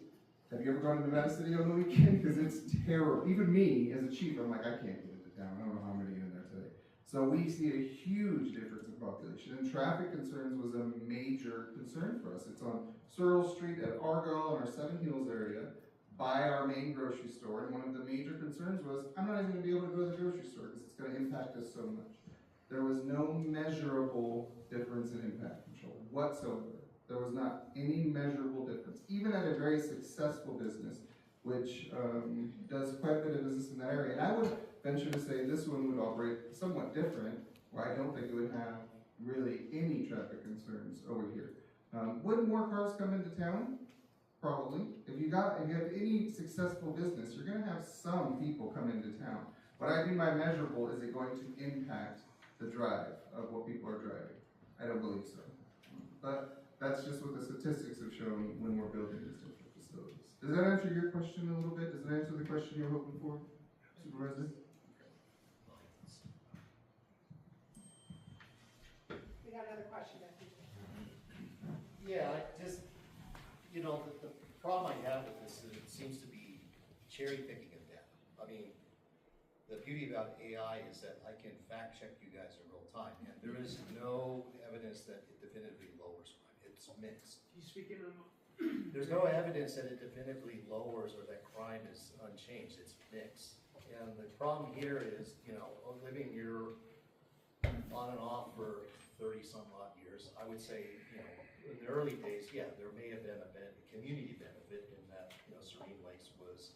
Have you ever gone to Nevada City on the weekend? Because it's terrible. Even me, as a chief, I'm like, I can't get into town. I don't know how I'm going to get in there today. So we see a huge difference in population. And traffic concerns was a major concern for us. It's on Searle Street at Argyle in our Seven Hills area by our main grocery store. And one of the major concerns was, I'm not even going to be able to go to the grocery store because it's going to impact us so much. There was no measurable difference in impact control whatsoever. There was not any measurable difference. Even at a very successful business, which does quite a bit of business in that area. And I would venture to say this one would operate somewhat different, where I don't think it would have really any traffic concerns over here. Would more cars come into town? Probably. If you have any successful business, you're going to have some people come into town. What I mean by measurable, is it going to impact the drive of what people are driving? I don't believe so. But that's just what the statistics have shown when we're building these different facilities. Does that answer your question a little bit? Does it answer the question you're hoping for, Supervisor? We got another question, I think. Yeah, I just, you know, the problem I have with this is it seems to be cherry picking of data. I mean, the beauty about AI is that I can fact check you guys in real time, and there is no evidence that it definitively lowers crime. It's mixed. You speaking on? There's no evidence that it definitively lowers or that crime is unchanged. It's mixed. And the problem here is, you know, living your on and off for 30 some odd years, I would say, you know, in the early days, yeah, there may have been a community benefit in that, you know, Serene Lakes was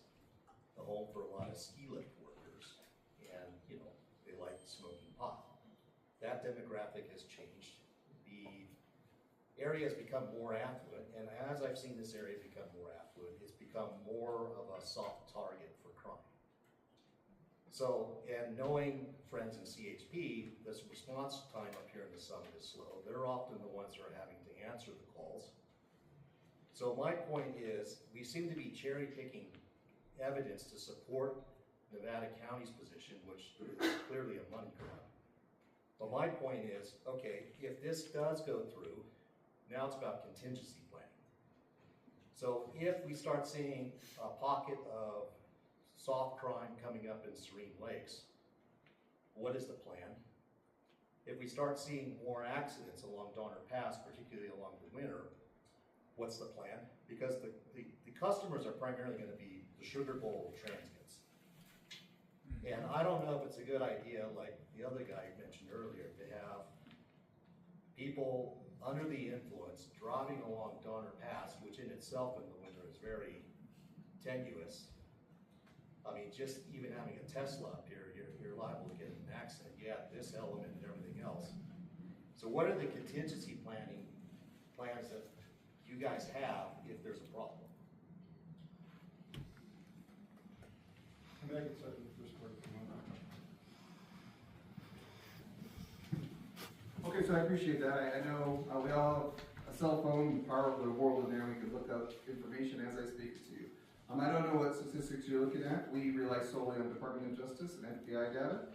the home for a lot of ski lift workers, and, you know, they liked smoking pot. That demographic has changed. The area has become more affluent, and as I've seen this area become more affluent, it's become more of a soft target for crime. So, and knowing friends in CHP, this response time up here in the summit is slow. They're often the ones that are having to answer the calls. So my point is, we seem to be cherry picking evidence to support Nevada County's position, which is clearly a money grab. But my point is, okay, if this does go through, now it's about contingency planning. So if we start seeing a pocket of soft crime coming up in Serene Lakes, what is the plan? If we start seeing more accidents along Donner Pass, particularly along the winter, what's the plan? Because the customers are primarily going to be the Sugar Bowl transients. And I don't know if it's a good idea, like the other guy mentioned earlier, to have people under the influence driving along Donner Pass, which in itself in the winter is very tenuous. I mean, just even having a Tesla up here, you're liable to get in an accident. Yeah, this element and everything else. So what are the contingency plans that you guys have if there's a problem? I mean, I can start with the first part if you want. Okay, so I appreciate that. I know we all have a cell phone, power of the world in there. We can look up information as I speak to you. I don't know what statistics you're looking at. We rely solely on Department of Justice and FBI data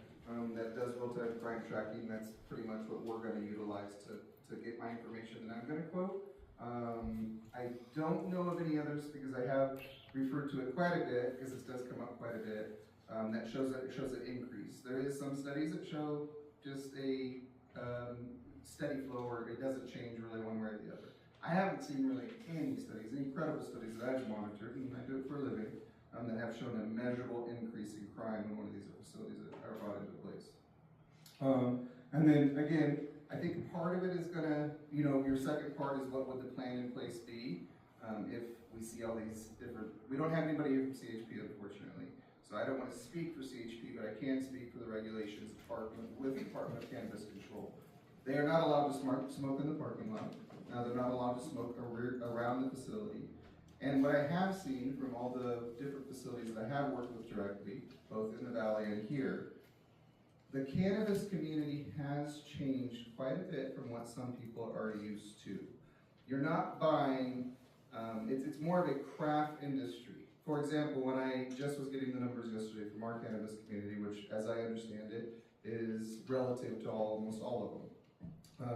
that does real-time crime tracking. That's pretty much what we're going to utilize to get my information that I'm going to quote. I don't know of any others because I have referred to it quite a bit, because this does come up quite a bit, that shows an increase. There is some studies that show just a steady flow, or it doesn't change really one way or the other. I haven't seen really any studies, any credible studies that I've monitored, and I do it for a living, that have shown a measurable increase in crime in one of these facilities that are brought into place. And then again, I think part of it is gonna, you know, your second part is what would the plan in place be if we see all these different, we don't have anybody here from CHP unfortunately, so I don't want to speak for CHP, but I can speak for the regulations department with the Department of Cannabis Control. They are not allowed to smoke in the parking lot. They're not allowed to smoke around the facility. And what I have seen from all the different facilities that I have worked with directly, both in the valley and here, the cannabis community has changed quite a bit from what some people are used to. You're not buying, it's more of a craft industry. For example, when I just was getting the numbers yesterday from our cannabis community, which as I understand it, is relative to almost all of them.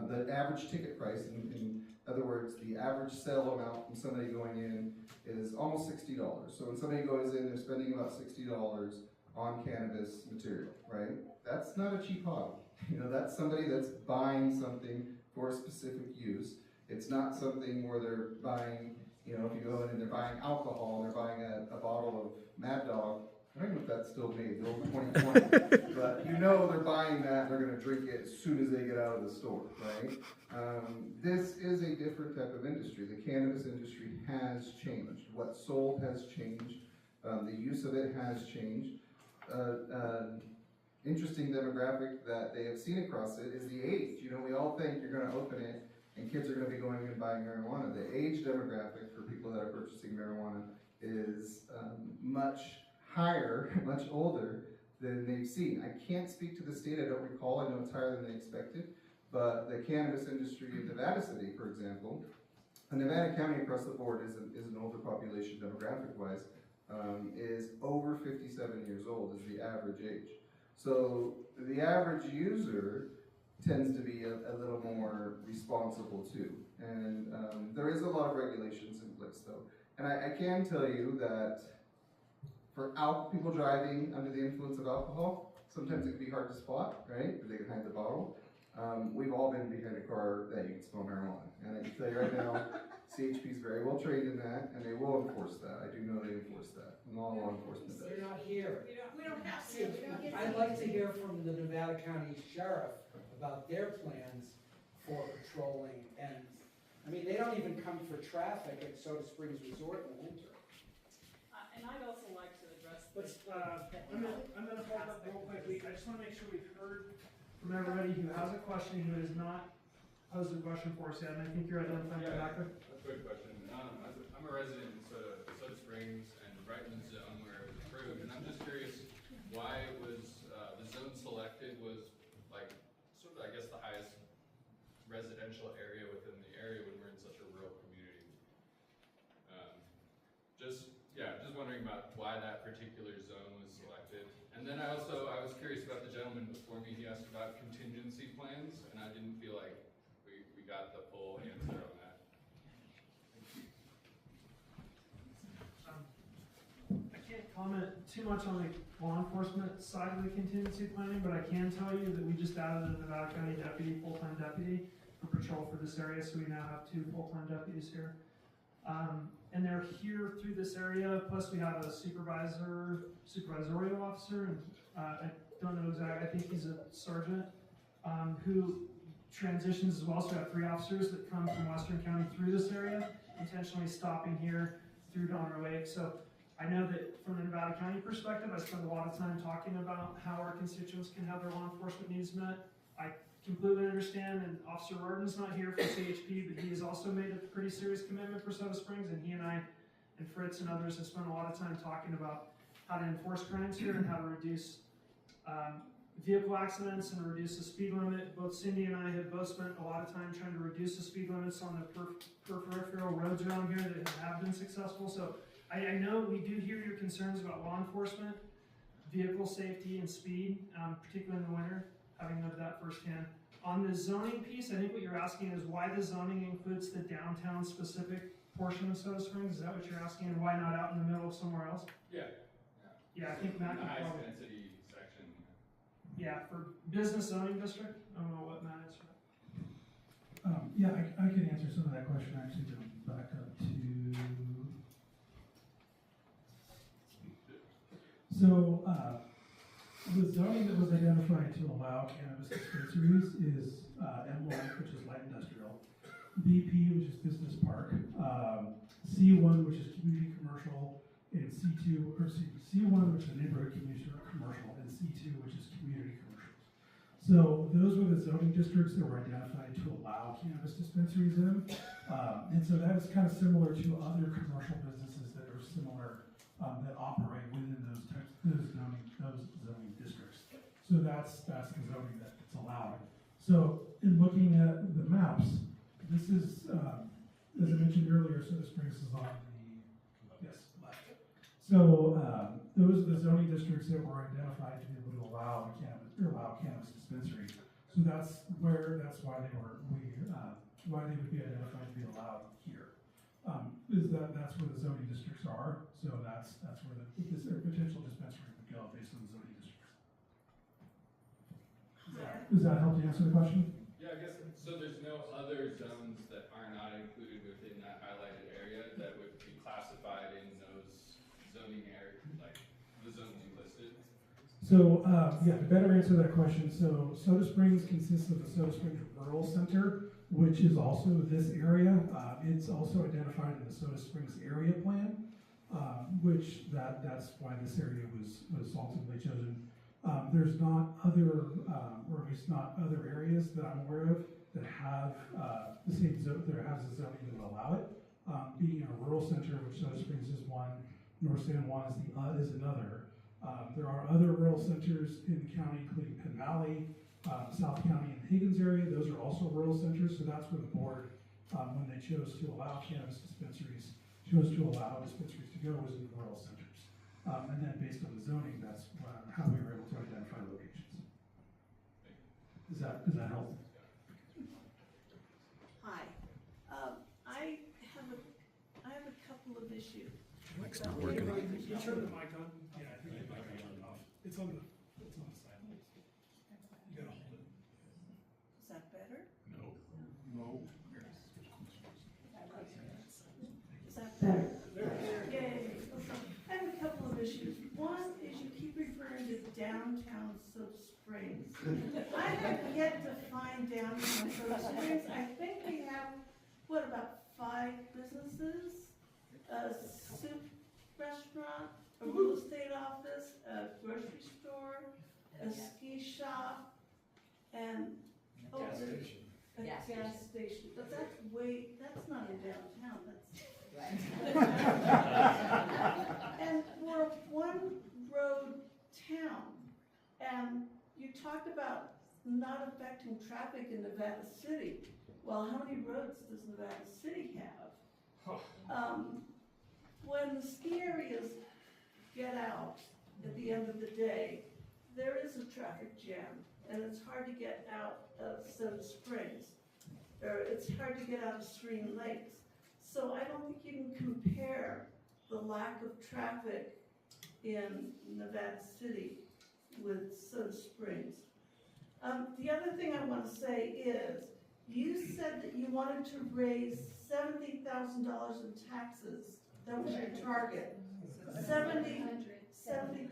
The average ticket price, in other words, the average sale amount from somebody going in is almost $60. So when somebody goes in, they're spending about $60 on cannabis material, right? That's not a cheap hobby. You know, that's somebody that's buying something for a specific use. It's not something where they're buying, you know, if you go in and they're buying alcohol, and they're buying a bottle of Mad Dog. I don't know if that's still made, the old 2020, but you know they're buying that, and they're going to drink it as soon as they get out of the store, right? This is a different type of industry. The cannabis industry has changed. What's sold has changed. The use of it has changed. Interesting demographic that they have seen across it is the age. You know, we all think you're going to open it and kids are going to be going and buying marijuana. The age demographic for people that are purchasing marijuana is much higher, much older than they've seen. I can't speak to the state, I don't recall, I know it's higher than they expected, but the cannabis industry in Nevada City, for example, Nevada County across the board is an older population demographic-wise, is over 57 years old is the average age. So the average user tends to be a little more responsible too. And there is a lot of regulations in place though. And I can tell you that for people driving under the influence of alcohol, sometimes it can be hard to spot, right? Because they can hide the bottle. We've all been behind a car that you can smell marijuana. And I can tell you right now, CHP is very well trained in that, and they will enforce that. I do know they enforce that, and all law enforcement does. They're not here. We don't have to. We don't get to. I'd like to hear from the Nevada County Sheriff about their plans for patrolling, and, I mean, they don't even come for traffic at Soda Springs Resort in the winter. And I'd also like to address Let's, this. I'm gonna hold up real quick. I just wanna make sure we've heard from everybody who has a question, who has not posed a question for us yet, and I think you're identifying the doctor. A quick question. I'm a resident in Soda Springs and right in the zone where it was approved, and I'm just curious why it was, the zone selected was like, sort of, I guess, the highest residential area within the area when we're in such a rural community. Just wondering about why that particular zone was selected. And then I was curious about the gentleman before me. He asked about contingency plans, and I didn't feel like we got the full answer on that. I can't comment too much on the law enforcement side of the contingency planning, but I can tell you that we just added a Nevada County deputy, full-time deputy, for patrol for this area, so we now have 2 full-time deputies here. And they're here through this area, plus we have a supervisorial officer, and I don't know exactly, I think he's a sergeant, who transitions as well, so we have 3 officers that come from Western County through this area, intentionally stopping here through Donner Lake. So I know that from the Nevada County perspective, I spend a lot of time talking about how our constituents can have their law enforcement needs met. I completely understand, and Officer Rorden's not here for CHP, but he has also made a pretty serious commitment for Soda Springs, and he and I and Fritz and others have spent a lot of time talking about how to enforce crimes here and how to reduce vehicle accidents and reduce the speed limit. Both Cindy and I have both spent a lot of time trying to reduce the speed limits on the peripheral roads around here that have been successful. So I know we do hear your concerns about law enforcement, vehicle safety, and speed, particularly in the winter, having lived that firsthand. On the zoning piece, I think what you're asking is why the zoning includes the downtown specific portion of Soda Springs. Is that what you're asking, and why not out in the middle of somewhere else? Yeah. Yeah, I think Matt the can highest probably. density section. Yeah, for business zoning district, I don't know what Matt is. Yeah, I can answer some of that question, actually, going back up to, so, the zoning that was identified to allow cannabis dispensaries is M1, which is light industrial, BP, which is business park, C1, which is community commercial, and C2, or C1, which is neighborhood commercial, and C2, which is community commercial. So those were the zoning districts that were identified to allow cannabis dispensaries in. And so that is kind of similar to other commercial businesses that are similar, that operate within those zoning districts. So that's the zoning that it's allowed. So in looking at the maps, this is, as I mentioned earlier, Soda Springs is on the, left. So those are the zoning districts that were identified to be able to allow cannabis dispensary. So that's why they would be identified to be allowed here. That's where the zoning districts are. So that's where this potential dispensary would go based on the zoning districts. Does that help to answer the question? Yeah, I guess, so there's no other zones that are not included within that highlighted area that would be classified in those zoning areas, like the zones you listed? So, yeah, to better answer that question, so Soda Springs consists of the Soda Springs Rural Center, which is also this area. It's also identified in the Soda Springs Area Plan, which that's why this area was ultimately chosen. There's not other, or at least not other areas that I'm aware of that have the same zone, that has the zoning that will allow it. Being in a rural center, which Soda Springs is one, North San Juan is another. There are other rural centers in the county, including Penn Valley, South County, and Higgins area. Those are also rural centers, so that's where the board when they chose to allow cannabis dispensaries, chose to allow dispensaries to go was in rural centers. And then based on the zoning, that's how we were able to identify locations. Does that help? Hi, I have a couple of issues. Mic's not working. You turn the mic on? Yeah, I think it might be on. It's on the side. You gotta hold it. Is that better? No. Is that better? Yay. I have a couple of issues. One is you keep referring to downtown Soap Springs. I have yet to find downtown Soap Springs. I think we have, what, about 5 businesses? A soup restaurant, a real estate office, a grocery store, a ski shop, and Gas station. a Gas gas station. But that's not in downtown, that's. And we're a one-road town, and you talked about not affecting traffic in Nevada City. Well, how many roads does Nevada City have? When the ski areas get out at the end of the day, there is a traffic jam, and it's hard to get out of Soda Springs, or it's hard to get out of Serene Lakes. So I don't think you can compare the lack of traffic in Nevada City with Soda Springs. The other thing I want to say is, you said that you wanted to raise $70,000 in taxes. That was your target. $700,000.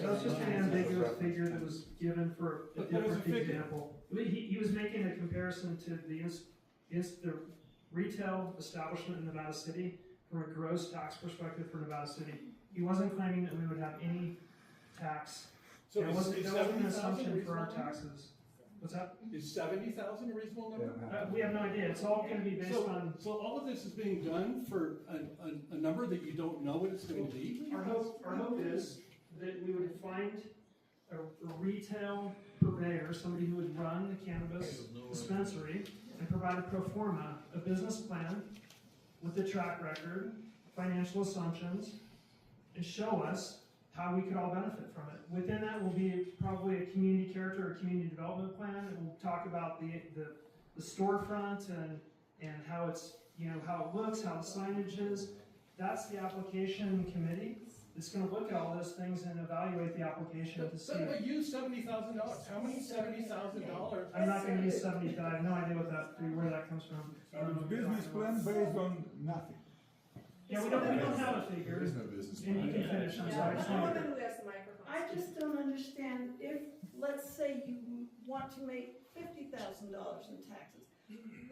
That's just an ambiguous figure that was given for a different example. He was making a comparison to the retail establishment in Nevada City from a gross tax perspective for Nevada City. He wasn't claiming that we would have any tax. So that wasn't an 70,000 assumption for our reasonable? taxes. What's that? Is 70,000 a reasonable number? We have no idea. It's all going to be based on. So all of this is being done for a number that you don't know what it's going to be? Our hope is that we would find a retail purveyor, somebody who would run the cannabis dispensary and provide a pro forma, a business plan with a track record, financial assumptions, and show us how we could all benefit from it. Within that will be probably a community character or community development plan, and we'll talk about the storefront and how it's, how it looks, how the signage is. That's the application committee. It's going to look at all those things and evaluate the application to see. But use $70,000. How many $70,000? I'm not going to use 70. I have no idea where that comes from. Business plan based on nothing. Yeah, we don't have a figure. There is no business And you can finish. I'm sorry. I just don't understand if, let's say you want to make $50,000 in taxes,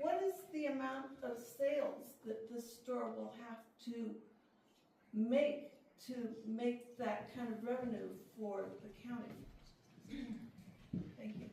what is the amount of sales that this store will have to make that kind of revenue for the county? Thank you.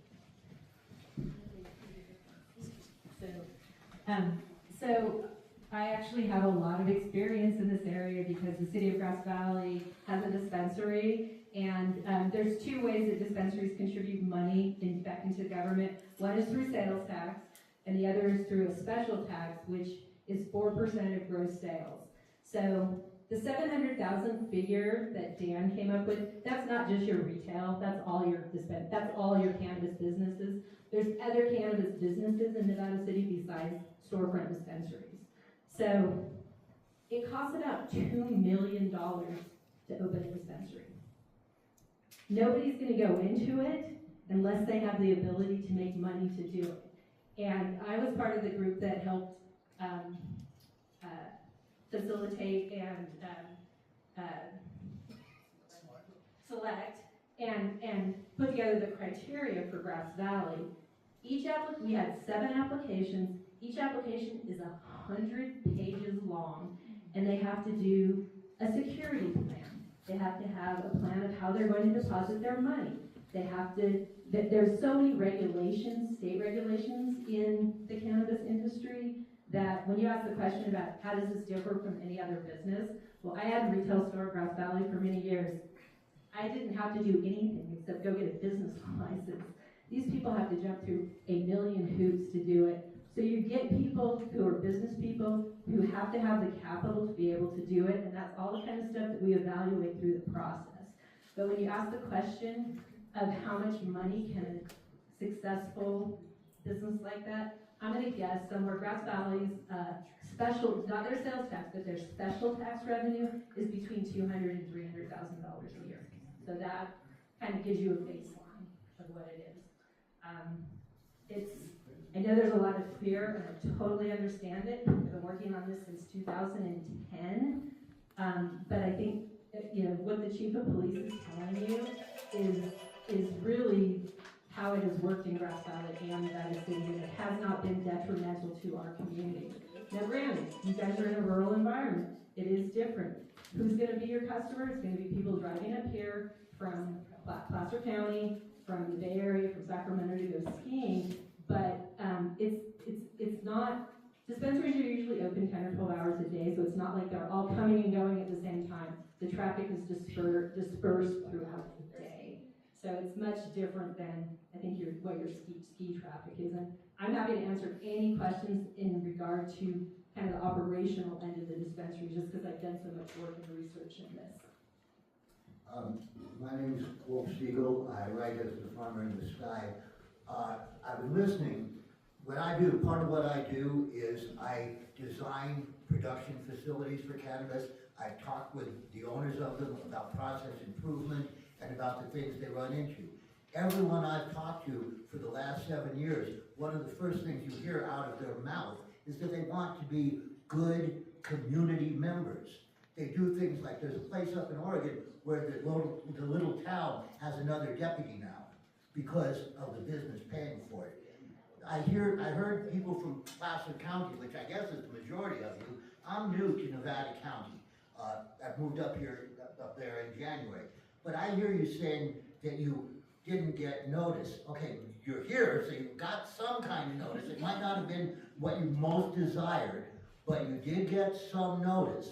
So I actually have a lot of experience in this area because the city of Grass Valley has a dispensary, and there's 2 ways that dispensaries contribute money back into the government. One is through sales tax, and the other is through a special tax, which is 4% of gross sales. So the 700,000 figure that Dan came up with, that's not just your retail, that's all your cannabis businesses. There's other cannabis businesses in Nevada City besides storefront dispensaries. So it costs about $2 million to open a dispensary. Nobody's going to go into it unless they have the ability to make money to do it. And I was part of the group that helped facilitate and select and put together the criteria for Grass Valley. We had 7 applications. Each application is 100 pages long, and they have to do a security plan. They have to have a plan of how they're going to deposit their money. They have to, there's so many regulations, state regulations in the cannabis industry, that when you ask the question about how does this differ from any other business, well, I had a retail store in Grass Valley for many years. I didn't have to do anything except go get a business license. These people have to jump through a million hoops to do it. So you get people who are business people who have to have the capital to be able to do it, and that's all the kind of stuff that we evaluate through the process. But when you ask the question of how much money can a successful business like that, I'm gonna guess somewhere Grass Valley's special, not their sales tax, but their special tax revenue is between $200,000 and $300,000 a year. So that kind of gives you a baseline of what it is. I know there's a lot of fear, and I totally understand it. I've been working on this since 2010, but I think what the chief of police is telling you is really how it has worked in Grass Valley and Nevada City, and it has not been detrimental to our community. Now granted, you guys are in a rural environment. It is different. Who's going to be your customer? It's going to be people driving up here from Placer County, from the Bay Area, from Sacramento to go skiing, but it's not, dispensaries are usually open 10 or 12 hours a day, so it's not like they're all coming and going at the same time. The traffic is dispersed throughout the day. So it's much different than, I think, what your ski traffic is. And I'm happy to answer any questions in regard to kind of the operational end of the dispensary, just because I've done so much work and research in this. My name is Wolf Siegel. I write as the farmer in the sky. I've been listening. What I do, part of what I do is I design production facilities for cannabis. I talk with the owners of them about process improvement and about the things they run into. Everyone I've talked to for the last 7 years, one of the first things you hear out of their mouth is that they want to be good community members. They do things like, there's a place up in Oregon where the little town has another deputy now because of the business paying for it. I heard people from Placer County, which I guess is the majority of you. I'm new to Nevada County. I've moved up there in January. But I hear you saying that you didn't get notice. Okay, you're here, so you got some kind of notice. It might not have been what you most desired, but you did get some notice.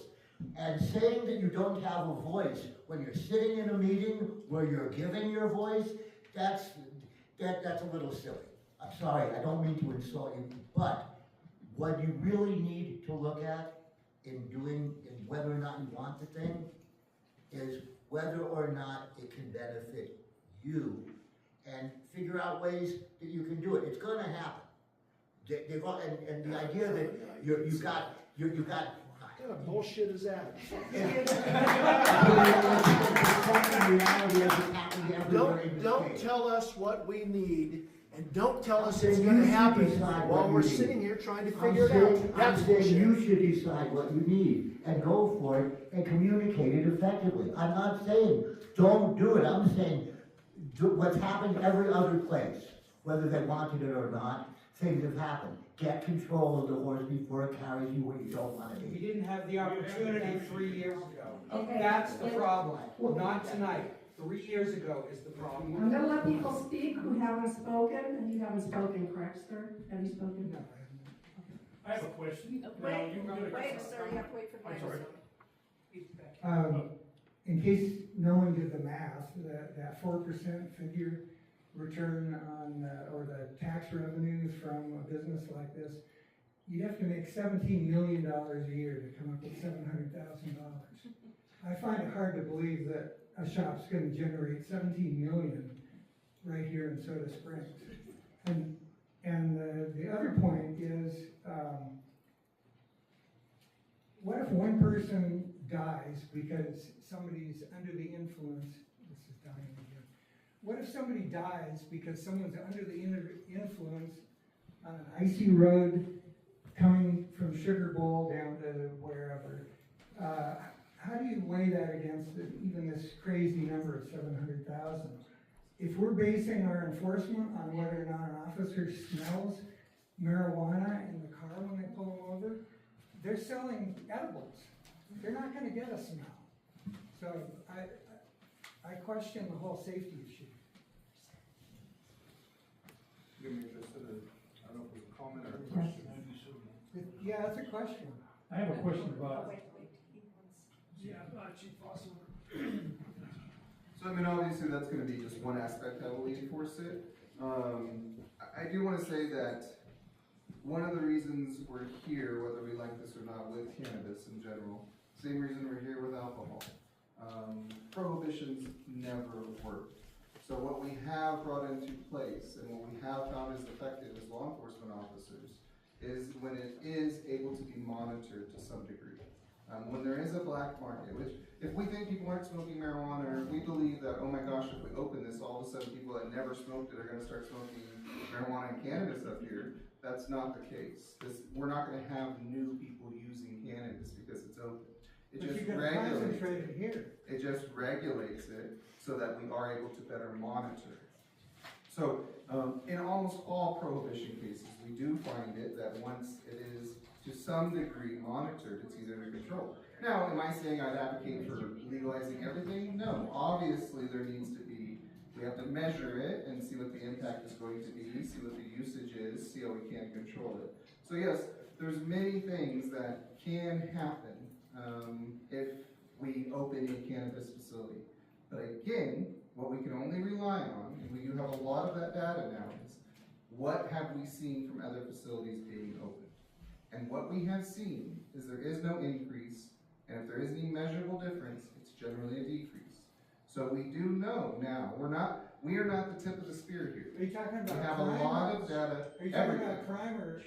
And saying that you don't have a voice when you're sitting in a meeting where you're giving your voice, that's a little silly. I'm sorry, I don't mean to insult you, but what you really need to look at in whether or not you want the thing is whether or not it can benefit you, and figure out ways that you can do it. It's going to happen. And the idea that you've got. What kind of bullshit is that? Don't tell us what we need, and don't tell us it's going to happen while we're sitting here trying to figure it out. That's bullshit. You should decide what you need and go for it and communicate it effectively. I'm not saying don't do it. I'm saying do what's happened every other place, whether they wanted it or not. Things have happened. Get control of the horse before it carries you where you don't want to be. We didn't have the opportunity 3 years ago. Okay. That's the problem. Not tonight. 3 years ago is the problem. I'm gonna let people speak who haven't spoken, and you haven't spoken, correct, sir? Have you spoken? No. I have a question. Wait, sir, you have to wait for the I'm sorry. microphone. In case no one did the math, that 4% figure return on, or the tax revenues from a business like this, you'd have to make $17 million a year to come up with $700,000. I find it hard to believe that a shop's going to generate $17 million right here in Soda Springs. And the other point is, what if one person dies because somebody's under the influence? This is dying again. What if somebody dies because someone's under the influence on an icy road coming from Sugar Bowl down to wherever? How do you weigh that against even this crazy number of 700,000? If we're basing our enforcement on whether or not an officer smells marijuana in the car when they pull them over, they're selling edibles. They're not going to get a smell. So I question the whole safety issue. You're interested in, I don't know if it was a comment or a question. Yeah, that's a question. I have a question about. Chief Foster. So I mean, obviously that's going to be just one aspect how we enforce it. I do want to say that one of the reasons we're here, whether we like this or not, with cannabis in general, same reason we're here with alcohol. Prohibitions never work. So what we have brought into place and what we have found is effective as law enforcement officers is when it is able to be monitored to some degree. When there is a black market, which if we think people aren't smoking marijuana, or if we believe that, oh my gosh, if we open this, all of a sudden people that never smoked it are going to start smoking marijuana and cannabis up here, that's not the case. We're not going to have new people using cannabis because it's open. It But just you gotta regulates concentrate it here. It just regulates it so that we are able to better monitor. So, in almost all prohibition cases, we do find it that once it is to some degree monitored, it's easier to control. Now, am I saying I'd advocate for legalizing everything? No. Obviously, there needs to be, we have to measure it and see what the impact is going to be, see what the usage is, see how we can control it. So yes, there's many things that can happen if we open a cannabis facility. But again, what we can only rely on, and we do have a lot of that data now, is what have we seen from other facilities being opened? And what we have seen is there is no increase, and if there is any measurable difference, it's generally a decrease. So we do know now, we are not the tip of the spear here. Are you talking about We have crime? a lot of data, Are you talking everything. about crime or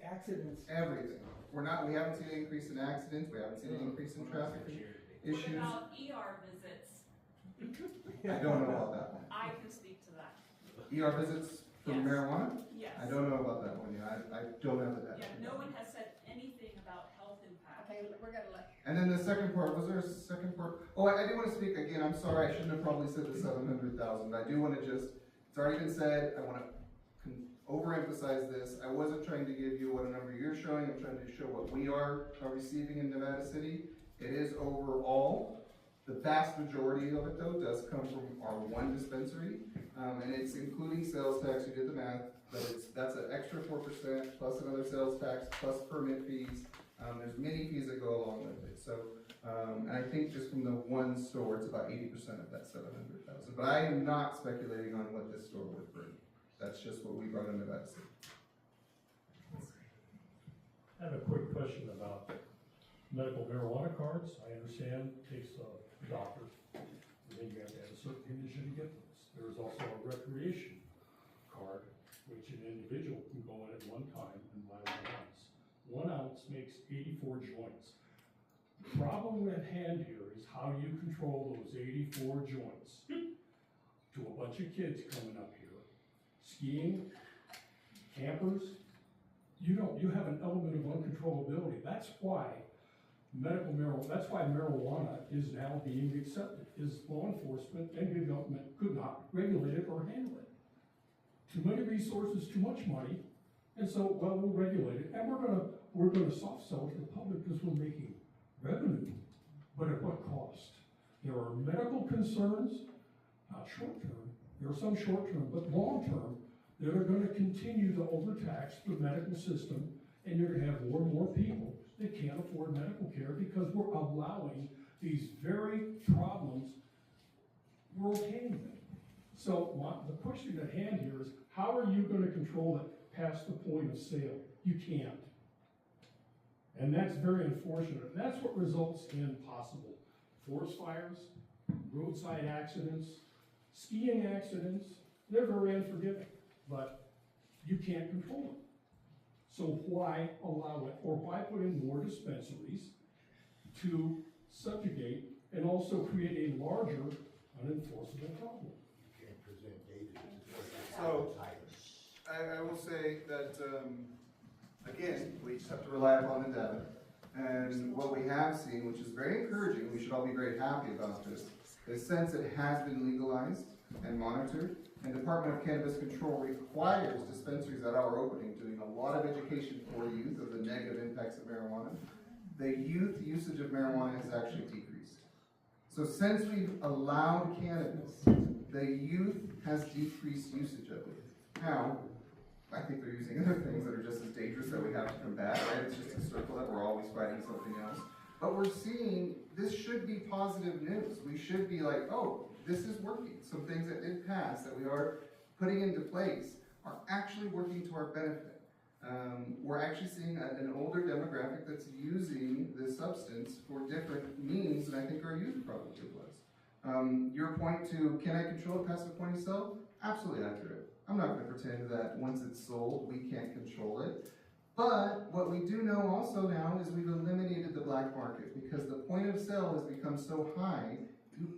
accidents? Everything. We haven't seen an increase in accidents, we haven't seen an increase in traffic issues. What about ER visits? I don't know about that one. I can speak to that. ER visits for Yes. marijuana? Yes. I don't know about that one, yeah, I don't have the data. Yeah, no one has said anything about health impact. Okay, we're gonna let. And then the second part, was there a second part? Oh, I do want to speak again, I'm sorry, I shouldn't have probably said the 700,000, but I do want to just, it's already been said, I want to overemphasize this. I wasn't trying to give you what a number you're showing, I'm trying to show what we are receiving in Nevada City. It is overall. The vast majority of it though does come from our one dispensary, and it's including sales tax, you did the math, but that's an extra 4% plus another sales tax plus permit fees. There's many fees that go along with it. So, and I think just from the one store, it's about 80% of that 700,000. But I am not speculating on what this store would bring. That's just what we brought into Nevada City. I have a quick question about medical marijuana cards. I understand it takes a doctor, and then you have to have a certain condition to get those. There is also a recreation card, which an individual can go in at one time and buy 1 ounce. 1 ounce makes 84 joints. The problem at hand here is how do you control those 84 joints to a bunch of kids coming up here, skiing, campers. You have an element of uncontrollability. That's why marijuana is now being accepted, is law enforcement and the government could not regulate it or handle it. Too many resources, too much money, and so, well, we'll regulate it, and we're gonna soft sell it to the public because we're making revenue, but at what cost? There are medical concerns, not short term, there are some short term, but long term, that are gonna continue to overtax the medical system, and you're gonna have more and more people that can't afford medical care because we're allowing these very problems, we're okaying them. So the question at hand here is, how are you gonna control it past the point of sale? You can't. And that's very unfortunate. And that's what results in possible forest fires, roadside accidents, skiing accidents. They're very unforgiving, but you can't control it. So why allow it, or why put in more dispensaries to subjugate and also create a larger unenforceable problem? You can't present data. So, I will say that, again, we just have to rely upon the data. And what we have seen, which is very encouraging, we should all be very happy about this, is since it has been legalized and monitored, and Department of Cannabis Control requires dispensaries at our opening doing a lot of education for youth of the negative impacts of marijuana, the youth usage of marijuana has actually decreased. So since we've allowed cannabis, the youth has decreased usage of it. Now, I think they're using other things that are just as dangerous that we have to combat, right? It's just a circle that we're always fighting something else. But we're seeing, this should be positive news. We should be like, oh, this is working. Some things that did pass that we are putting into place are actually working to our benefit. We're actually seeing an older demographic that's using this substance for different means than I think our youth probably was. Your point to, can I control it past the point of sale? Absolutely accurate. I'm not going to pretend that once it's sold, we can't control it. But what we do know also now is we've eliminated the black market because the point of sale has become so high,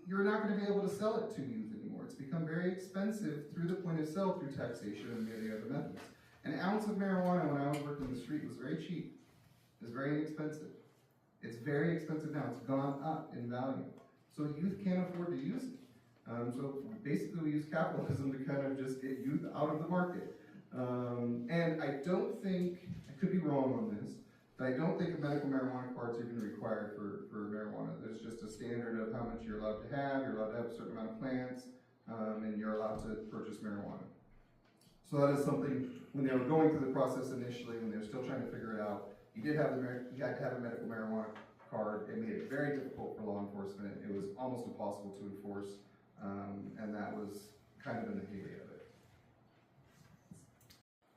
you're not going to be able to sell it to youth anymore. It's become very expensive through the point of sale, through taxation and many other methods. An ounce of marijuana when I was working the street was very cheap. It was very inexpensive. It's very expensive now. It's gone up in value. So youth can't afford to use it. So basically we use capitalism to kind of just get youth out of the market. And I don't think, I could be wrong on this, but I don't think a medical marijuana card is even required for marijuana. There's just a standard of how much you're allowed to have. You're allowed to have a certain amount of plants, and you're allowed to purchase marijuana. So that is something, when they were going through the process initially, when they were still trying to figure it out, you had to have a medical marijuana card. It made it very difficult for law enforcement. It was almost impossible to enforce, and that was kind of in the heyday of it.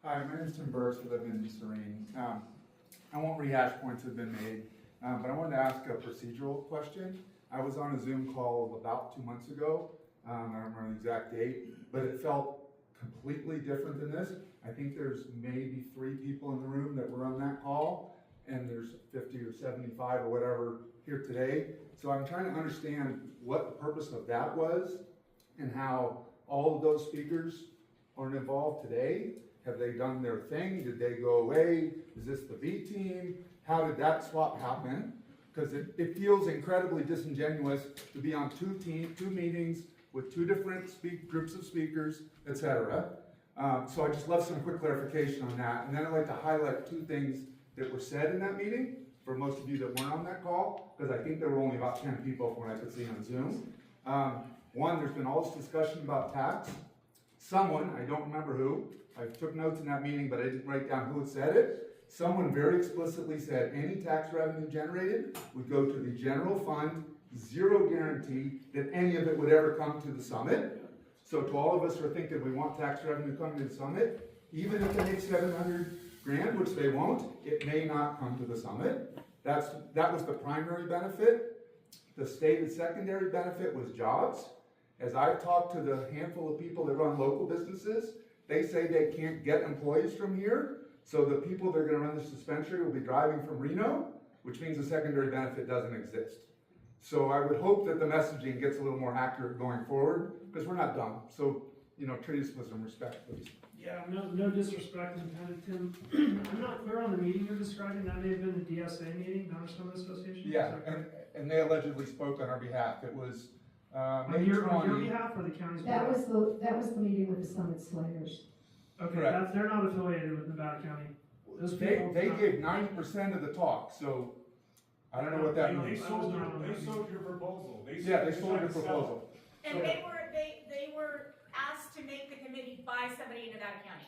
Hi, my name is Tim Burks. I live in Serene. I won't rehash points that have been made, but I wanted to ask a procedural question. I was on a Zoom call about 2 months ago. I don't remember the exact date, but it felt completely different than this. I think there's maybe 3 people in the room that were on that call, and there's 50 or 75 or whatever here today. So I'm trying to understand what the purpose of that was and how all of those speakers aren't involved today. Have they done their thing? Did they go away? Is this the B team? How did that swap happen? Because it feels incredibly disingenuous to be on two meetings with 2 different groups of speakers, etc. So I just love some quick clarification on that. And then I'd like to highlight 2 things that were said in that meeting for most of you that weren't on that call, because I think there were only about 10 people from what I could see on Zoom. One, there's been all this discussion about tax. Someone, I don't remember who, I took notes in that meeting, but I didn't write down who had said it. Someone very explicitly said any tax revenue generated would go to the general fund, 0 guarantee that any of it would ever come to the summit. So to all of us who are thinking we want tax revenue coming to the summit, even if they make 700 grand, which they won't, it may not come to the summit. That was the primary benefit. The stated secondary benefit was jobs. As I've talked to the handful of people that run local businesses, they say they can't get employees from here, so the people that are going to run this dispensary will be driving from Reno, which means the secondary benefit doesn't exist. So I would hope that the messaging gets a little more accurate going forward, because we're not done. So, treat us with some respect, please. Yeah, no disrespect intended, Tim. I'm not clear on the meeting you're describing. That may have been the DSA meeting, Donor Summit Association? Yeah, and they allegedly spoke on our behalf. It was on your behalf or the county's behalf? That was the meeting with the Summit Slayers. Okay, they're not affiliated with Nevada County. They gave 90% of the talk, so I don't know what that means. They sold your proposal. They sold your proposal. And they were asked to make the committee by somebody in Nevada County.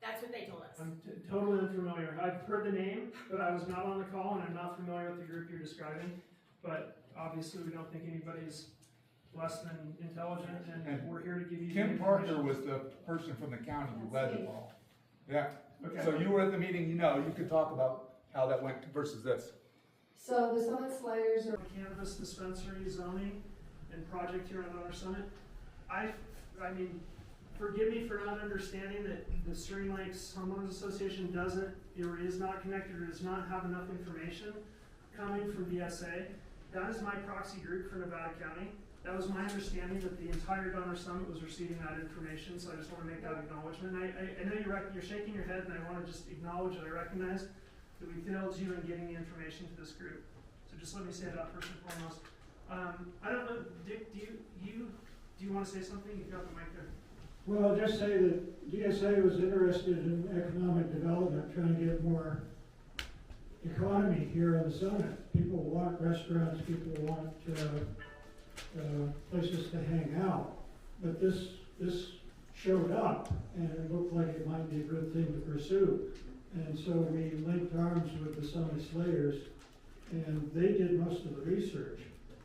That's what they told us. I'm totally unfamiliar. I've heard the name, but I was not on the call, and I'm not familiar with the group you're describing. But obviously, we don't think anybody's less than intelligent, and we're here to give you. Kim Parker was the person from the county who led the call. Yeah. Okay. So you were at the meeting. You could talk about how that went versus this. So the Summit Slayers are cannabis dispensary zoning and project here on Donor Summit. I mean, forgive me for not understanding that the Serene Lakes Homeowners Association doesn't or is not connected or does not have enough information coming from DSA. That is my proxy group for Nevada County. That was my understanding that the entire Donor Summit was receiving that information, so I just want to make that acknowledgement. I know you're shaking your head, and I want to just acknowledge and I recognize that we failed you in getting the information to this group. So just let me say that first and foremost. I don't know, Dick, do you want to say something? You've got the mic there. Well, I'll just say that DSA was interested in economic development, trying to get more economy here on the summit. People want restaurants, people want places to hang out. But this showed up, and it looked like it might be a good thing to pursue. And so we linked arms with the Summit Slayers, and they did most of the research.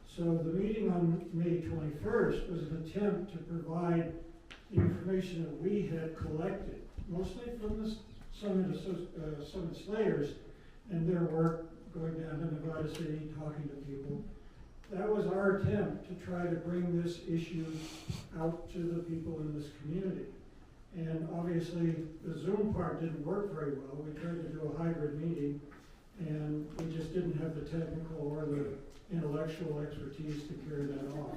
So the meeting on May 21st was an attempt to provide the information that we had collected, mostly from the Summit Slayers and their work going down to Nevada City, talking to people. That was our attempt to try to bring this issue out to the people in this community. And obviously, the Zoom part didn't work very well. We tried to do a hybrid meeting, and we just didn't have the technical or the intellectual expertise to carry that off.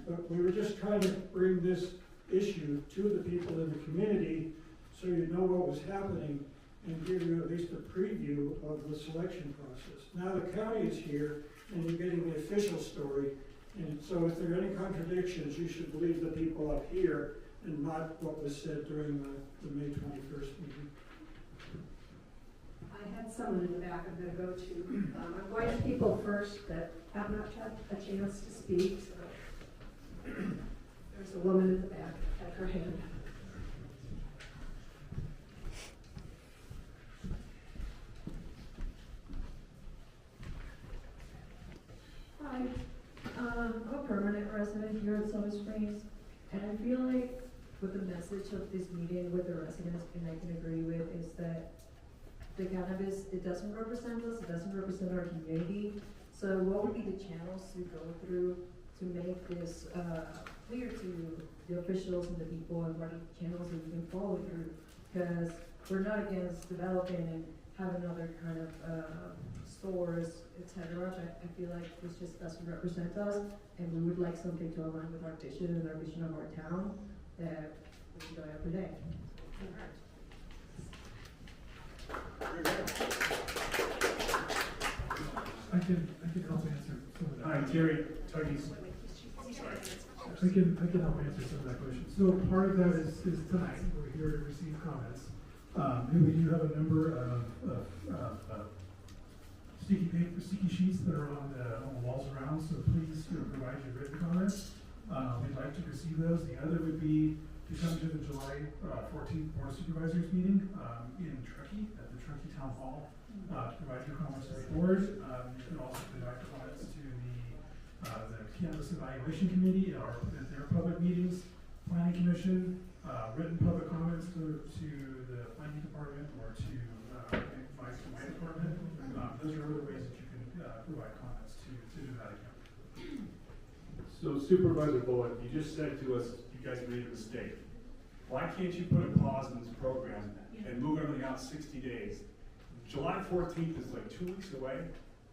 But we were just trying to bring this issue to the people in the community so you know what was happening and give you at least a preview of the selection process. Now the county is here and you're getting the official story, and so if there are any contradictions, you should believe the people up here and not what was said during the May 21st meeting. I had someone in the back I'm going to go to. I'm going to people first that have not had a chance to speak. So there's a woman in the back that had her hand. Hi, I'm a permanent resident here at Silver Springs, and I feel like with the message of this meeting with the residents, and I can agree with, is that the cannabis, it doesn't represent us, it doesn't represent our community. So what would be the channels to go through to make this clear to the officials and the people, and what are the channels that we can follow through? Because we're not against developing and having other kind of stores, etc. But I feel like this just doesn't represent us, and we would like something to align with our vision and our vision of our town that we enjoy every day. I can help answer some of that. Hi, Terry, Tuggies. I can help answer some of that question. So part of that is tonight, we're here to receive comments. And we do have a number of sticky sheets that are on the walls around, so please provide your written comments. We'd like to receive those. The other would be to come to the July 14th Board of Supervisors meeting in Truckee, at the Truckee Town Hall, to provide your comments to the board. You can also provide comments to the Cannabis Evaluation Committee at their public meetings, Planning Commission, written public comments to the Planning Department or to my department. Those are other ways that you can provide comments to that account. So Supervisor Bullock, you just said to us, you guys made a mistake. Why can't you put a pause in this program and move everything out 60 days? July 14th is like 2 weeks away.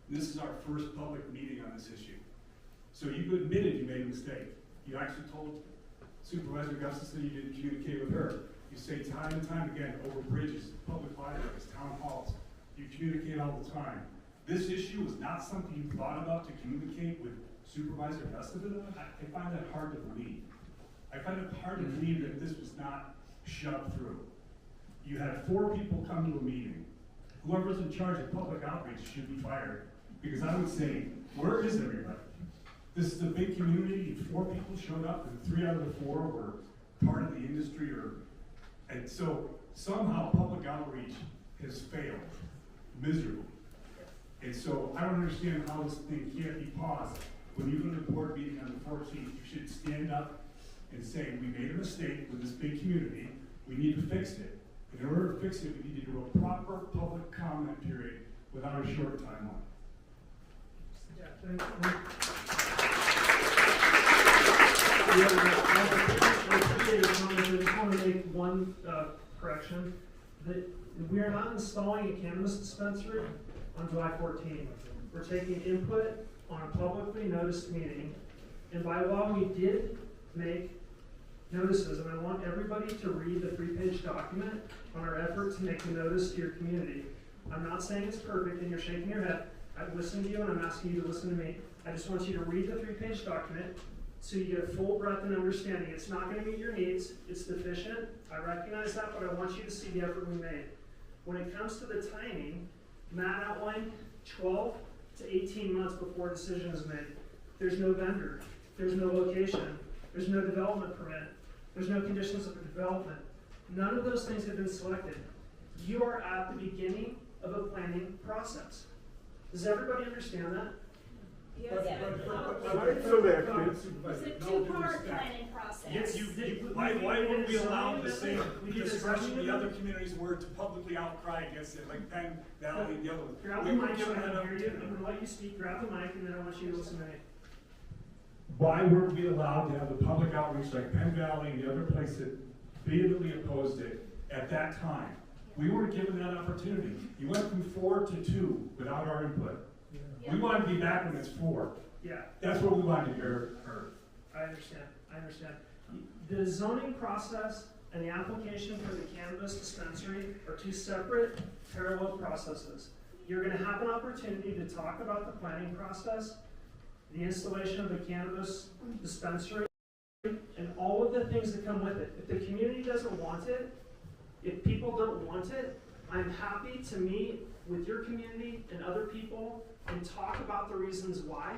This is our first public meeting on this issue. So you admitted you made a mistake. You actually told Supervisor Gustafson that you didn't communicate with her. You say time and time again over bridges, public libraries, town halls. You communicate all the time. This issue was not something you thought about to communicate with Supervisor Gustafson. I find that hard to believe. I find it hard to believe that this was not shoved through. You had 4 people come to a meeting. Whoever's in charge of public outreach should be fired. Because I would say, where is everybody? This is a big community, 4 people showed up, and 3 out of the 4 were part of the industry, and so somehow public outreach has failed miserably. And so I don't understand how this thing can't be paused. When you go to the board meeting on the 14th, you should stand up and say, we made a mistake with this big community, we need to fix it. And in order to fix it, we need to do a proper public comment period without a short timeline. I just want to make one correction. That we are not installing a cannabis dispensary on July 14th. We're taking input on a publicly noticed meeting, and by law we did make notices, and I want everybody to read the 3-page document on our effort to make the notice to your community. I'm not saying it's perfect and you're shaking your head. I've listened to you and I'm asking you to listen to me. I just want you to read the 3-page document so you get a full breadth and understanding. It's not going to meet your needs. It's deficient. I recognize that, but I want you to see the effort we made. When it comes to the timing, Matt outlined 12 to 18 months before a decision is made. There's no vendor. There's no location. There's no development permit. There's no conditions of development. None of those things have been selected. You are at the beginning of a planning process. Does everybody understand that? Yes. But It's a 2-part planning process. Yes, Why wouldn't we allow the same discretion the other communities were to publicly outcry against it, like Penn Valley and the other ones? Grab the We were mic so given I that can hear you. opportunity. I'm gonna let you speak. Grab the mic, and then I want you to listen to me. Why weren't we allowed to have the public outreach like Penn Valley and the other place that vehemently opposed it at that time? We weren't given that opportunity. You went from 4 to 2 without our input. We wanted to be back when it's 4. Yeah. That's what we wanted to hear. I understand. The zoning process and the application for the cannabis dispensary are two separate, parallel processes. You're gonna have an opportunity to talk about the planning process, the installation of the cannabis dispensary, and all of the things that come with it. If the community doesn't want it, if people don't want it, I'm happy to meet with your community and other people and talk about the reasons why.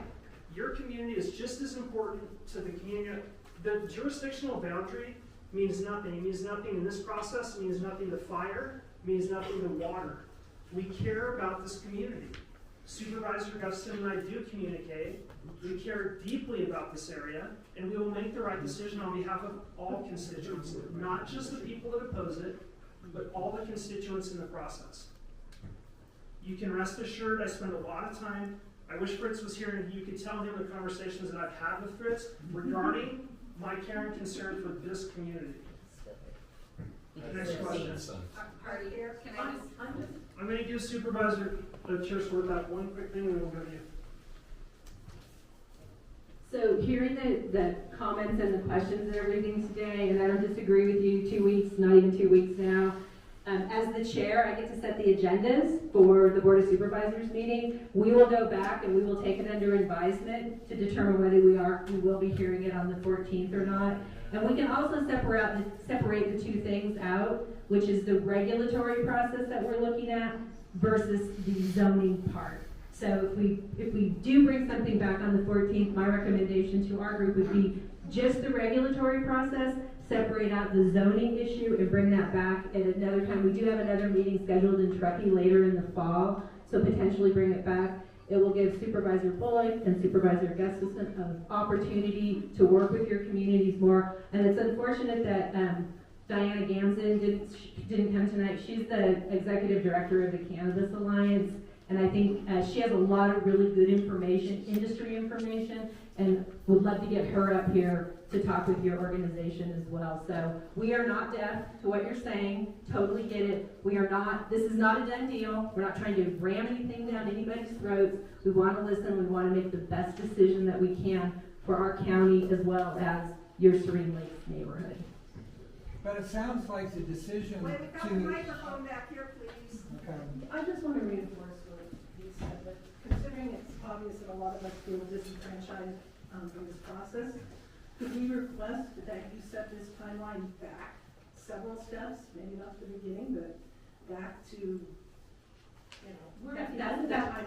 Your community is just as important to the community. The jurisdictional boundary means nothing. It means nothing in this process. It means nothing to fire. It means nothing to water. We care about this community. Supervisor Guston and I do communicate. We care deeply about this area, and we will make the right decision on behalf of all constituents, not just the people that oppose it, but all the constituents in the process. You can rest assured I spend a lot of time. I wish Fritz was here and you could tell him the conversations that I've had with Fritz regarding my care and concern for this community. Next question. I'm going to give Supervisor Chair back one quick thing and then we'll go to you. So hearing the comments and the questions and everything today, and I don't disagree with you, 2 weeks, not even 2 weeks now. As the chair, I get to set the agendas for the Board of Supervisors meeting. We will go back and we will take it under advisement to determine whether we will be hearing it on the 14th or not. And we can also separate the two things out, which is the regulatory process that we're looking at versus the zoning part. So if we do bring something back on the 14th, my recommendation to our group would be just the regulatory process, separate out the zoning issue and bring that back at another time. We do have another meeting scheduled in Truckee later in the fall, so potentially bring it back. It will give Supervisor Bullock and Supervisor Gustafson an opportunity to work with your communities more. And it's unfortunate that Diana Gamson didn't come tonight. She's the executive director of the Cannabis Alliance, and I think she has a lot of really good information, industry information, and would love to get her up here to talk with your organization as well. So we are not deaf to what you're saying, totally get it. This is not a done deal. We're not trying to ram anything down anybody's throats. We want to listen, we want to make the best decision that we can for our county as well as your Serene Lakes neighborhood. But it sounds like the decision Wait, we've got the microphone back here, please. Okay. I just want to reinforce what you said, that considering it's obvious that a lot of us feel disenfranchised from this process, could we request that you set this timeline back several steps, maybe not to the beginning, but back to, you know,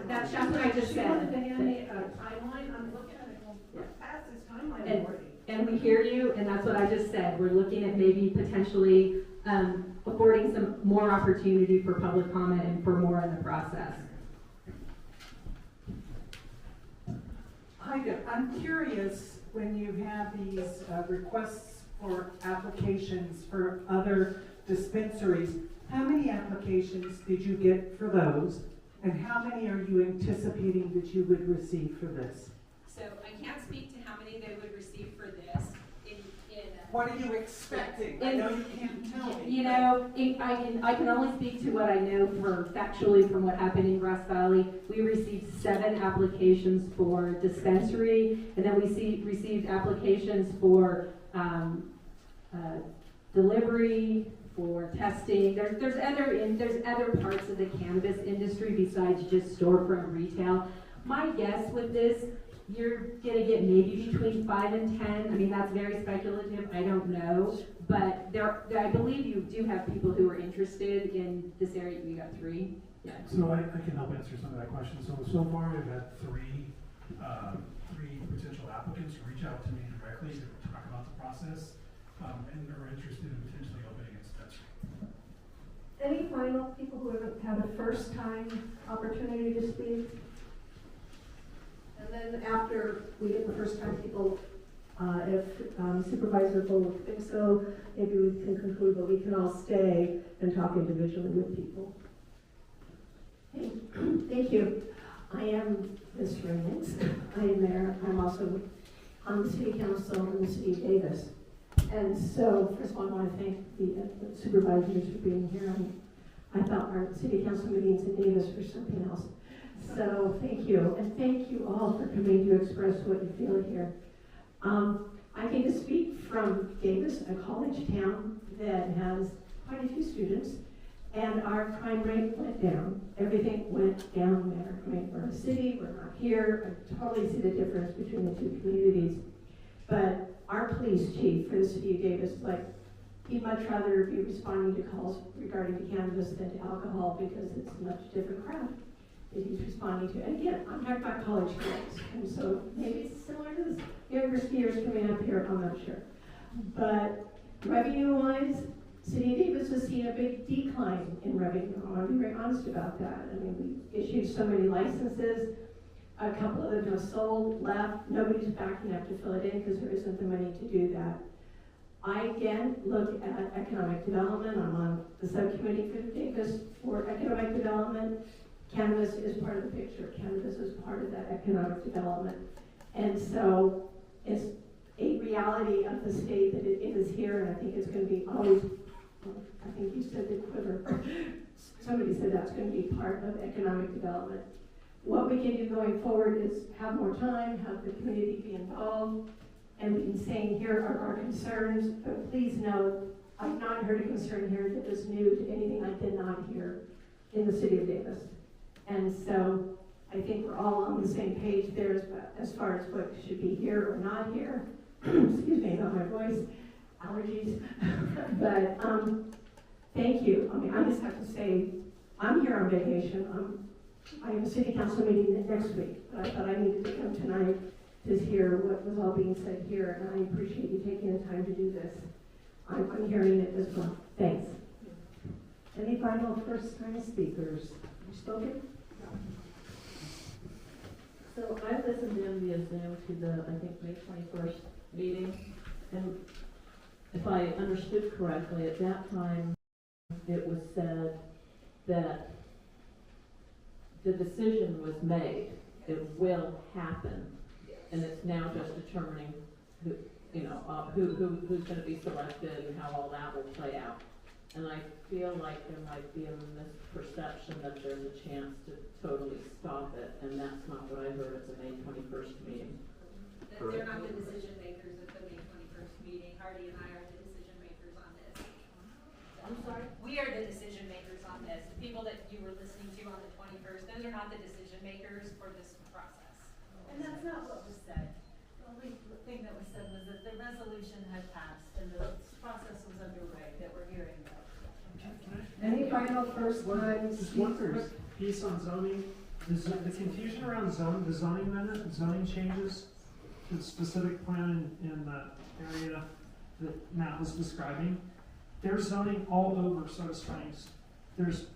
That's just what I just said. She wanted to hand me a timeline. I'm looking at it going, we're past this timeline already. And we hear you, and that's what I just said. We're looking at maybe potentially affording some more opportunity for public comment and for more in the process. Hi, I'm curious, when you have these requests for applications for other dispensaries, how many applications did you get for those? And how many are you anticipating that you would receive for this? So I can't speak to how many they would receive for this. What are you expecting? I know you can't tell me. You know, I can only speak to what I know factually from what happened in Grass Valley. We received 7 applications for dispensary, and then we received applications for delivery, for testing. There's other parts of the cannabis industry besides just storefront retail. My guess with this, you're gonna get maybe between 5 and 10. I mean, that's very speculative. I don't know, but I believe you do have people who are interested in this area. You got 3. Yeah. So I can help answer some of that question. So far we've had three potential applicants reach out to me directly to talk about the process and are interested in potentially opening a dispensary. Any final people who haven't had a first time opportunity to speak? And then after we get the first time people If Supervisor Bullock thinks so, maybe we can conclude, but we can all stay and talk individually with people. Thank you. I am Ms. Reynolds. I am there. I'm also on the City Council in the City of Davis. And so, first of all, I want to thank the supervisors for being here. I thought our City Council meetings in Davis were something else. So, thank you. And thank you all for coming to express what you feel here. I get to speak from Davis, a college town that has quite a few students, and our crime rate went down. Everything went down there. I mean, we're a city, we're not here. I totally see the difference between the two communities. But our police chief for the city of Davis, like, he'd much rather be responding to calls regarding to cannabis than to alcohol because it's a much different crowd that he's responding to. And again, I'm talking about college kids, and so maybe it's similar to this younger skiers coming up here, I'm not sure. But revenue-wise, City of Davis has seen a big decline in revenue. I want to be very honest about that. I mean, we issued so many licenses, a couple of them have sold, left, nobody's backing up to fill it in because there isn't the money to do that. I again look at economic development. I'm on the subcommittee for Davis for economic development. Cannabis is part of the picture. Cannabis is part of that economic development. And so it's a reality of the state that it is here, and I think it's going to be always, I think you said the quiver. Somebody said that's going to be part of economic development. What we can do going forward is have more time, have the community be involved, and we can say, here are our concerns, but please know, I've not heard a concern here that is new to anything I did not hear in the city of Davis. And so I think we're all on the same page there as far as what should be here or not here. Excuse me about my voice, allergies. But thank you. I mean, I just have to say, I'm here on vacation. I have a city council meeting next week, but I thought I needed to come tonight to hear what was all being said here, and I appreciate you taking the time to do this. I'm hearing it as well. Thanks. Any final first-time speakers? You spoken? So I listened in via Zoom to the, I think, May 21st meeting, and if I understood correctly, at that time, it was said that the decision was made, it will happen, and it's now just determining who, who's going to be selected and how all that will play out. And I feel like there might be a misperception that there's a chance to totally stop it, and that's not what I heard at the May 21st meeting. They're not the decision makers at the May 21st meeting. Hardy and I are the decision makers on this. I'm sorry? We are the decision makers on this. The people that you were listening to on the 21st, those are not the decision makers for this process. And that's not what was said. The only thing that was said was that the resolution had passed and the process was underway that we're hearing about. Any final first-time Just one speakers? piece on zoning. The confusion around the zoning amendment, zoning changes to the specific plan in the area that Matt was describing. There's zoning all over Soda Springs. There's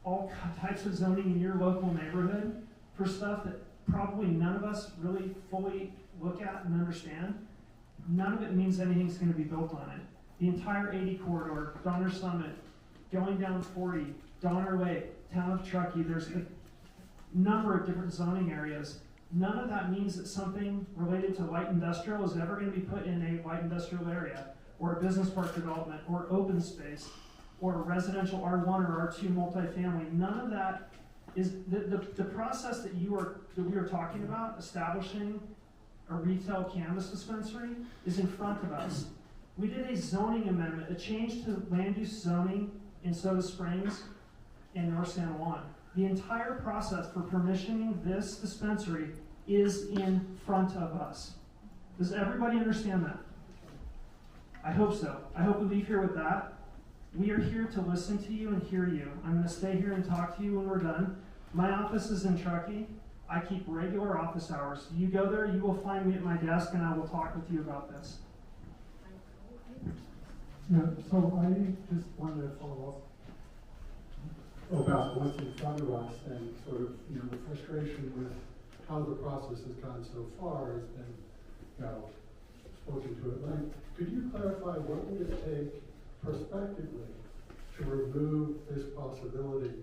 all types of zoning in your local neighborhood for stuff that probably none of us really fully look at and understand. None of it means anything's going to be built on it. The entire 80 corridor, Donner Summit, going down 40, Donner Lake, Town of Truckee, there's a number of different zoning areas. None of that means that something related to light industrial is ever going to be put in a light industrial area, or a business park development, or open space, or a residential R1 or R2 multifamily. None of that is, the process that we are talking about, establishing a retail cannabis dispensary, is in front of us. We did a zoning amendment, a change to land use zoning in Soda Springs and North San Juan. The entire process for permissioning this dispensary is in front of us. Does everybody understand that? I hope so. I hope we leave here with that. We are here to listen to you and hear you. I'm going to stay here and talk to you when we're done. My office is in Truckee. I keep regular office hours. You go there, you will find me at my desk, and I will talk with you about this. Yeah, so I just wanted to follow up about what's in front of us and sort of, the frustration with how the process has gone so far has been, spoken to at length. Could you clarify what would it take prospectively to remove this possibility,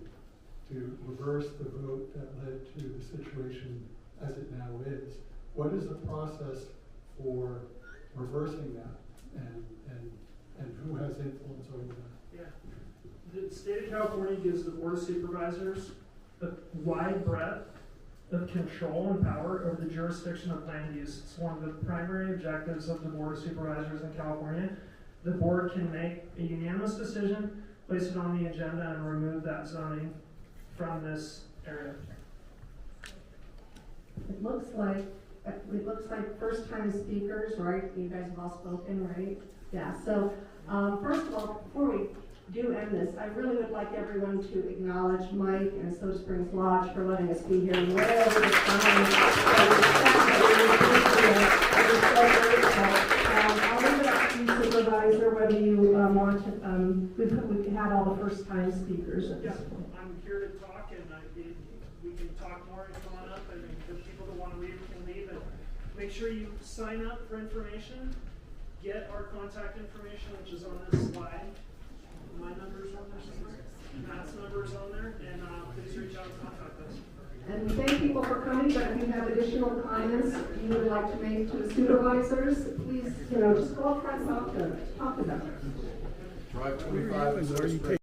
to reverse the vote that led to the situation as it now is? What is the process for reversing that, and who has influence over that? Yeah. The state of California gives the Board of Supervisors a wide breadth of control and power over the jurisdiction of land use. It's one of the primary objectives of the Board of Supervisors in California. The board can make a unanimous decision, place it on the agenda, and remove that zoning from this area. It looks like first-time speakers, right? You guys have all spoken, right? Yeah, so, first of all, before we do end this, I really would like everyone to acknowledge Mike and Soda Springs Lodge for letting us be here way over the time. I'll leave it up to you, Supervisor, whether you want to, we've had all the first-time speakers at this point. I'm here to talk, and we can talk more and come on up, and the people that want to leave can leave. And make sure you sign up for information, get our contact information, which is on this slide. My number's on there somewhere, Matt's number's on there, and please reach out and contact us. And we thank people for coming, but if you have additional comments you would like to make to the supervisors, please, just go up front and talk to them. Drive 25 and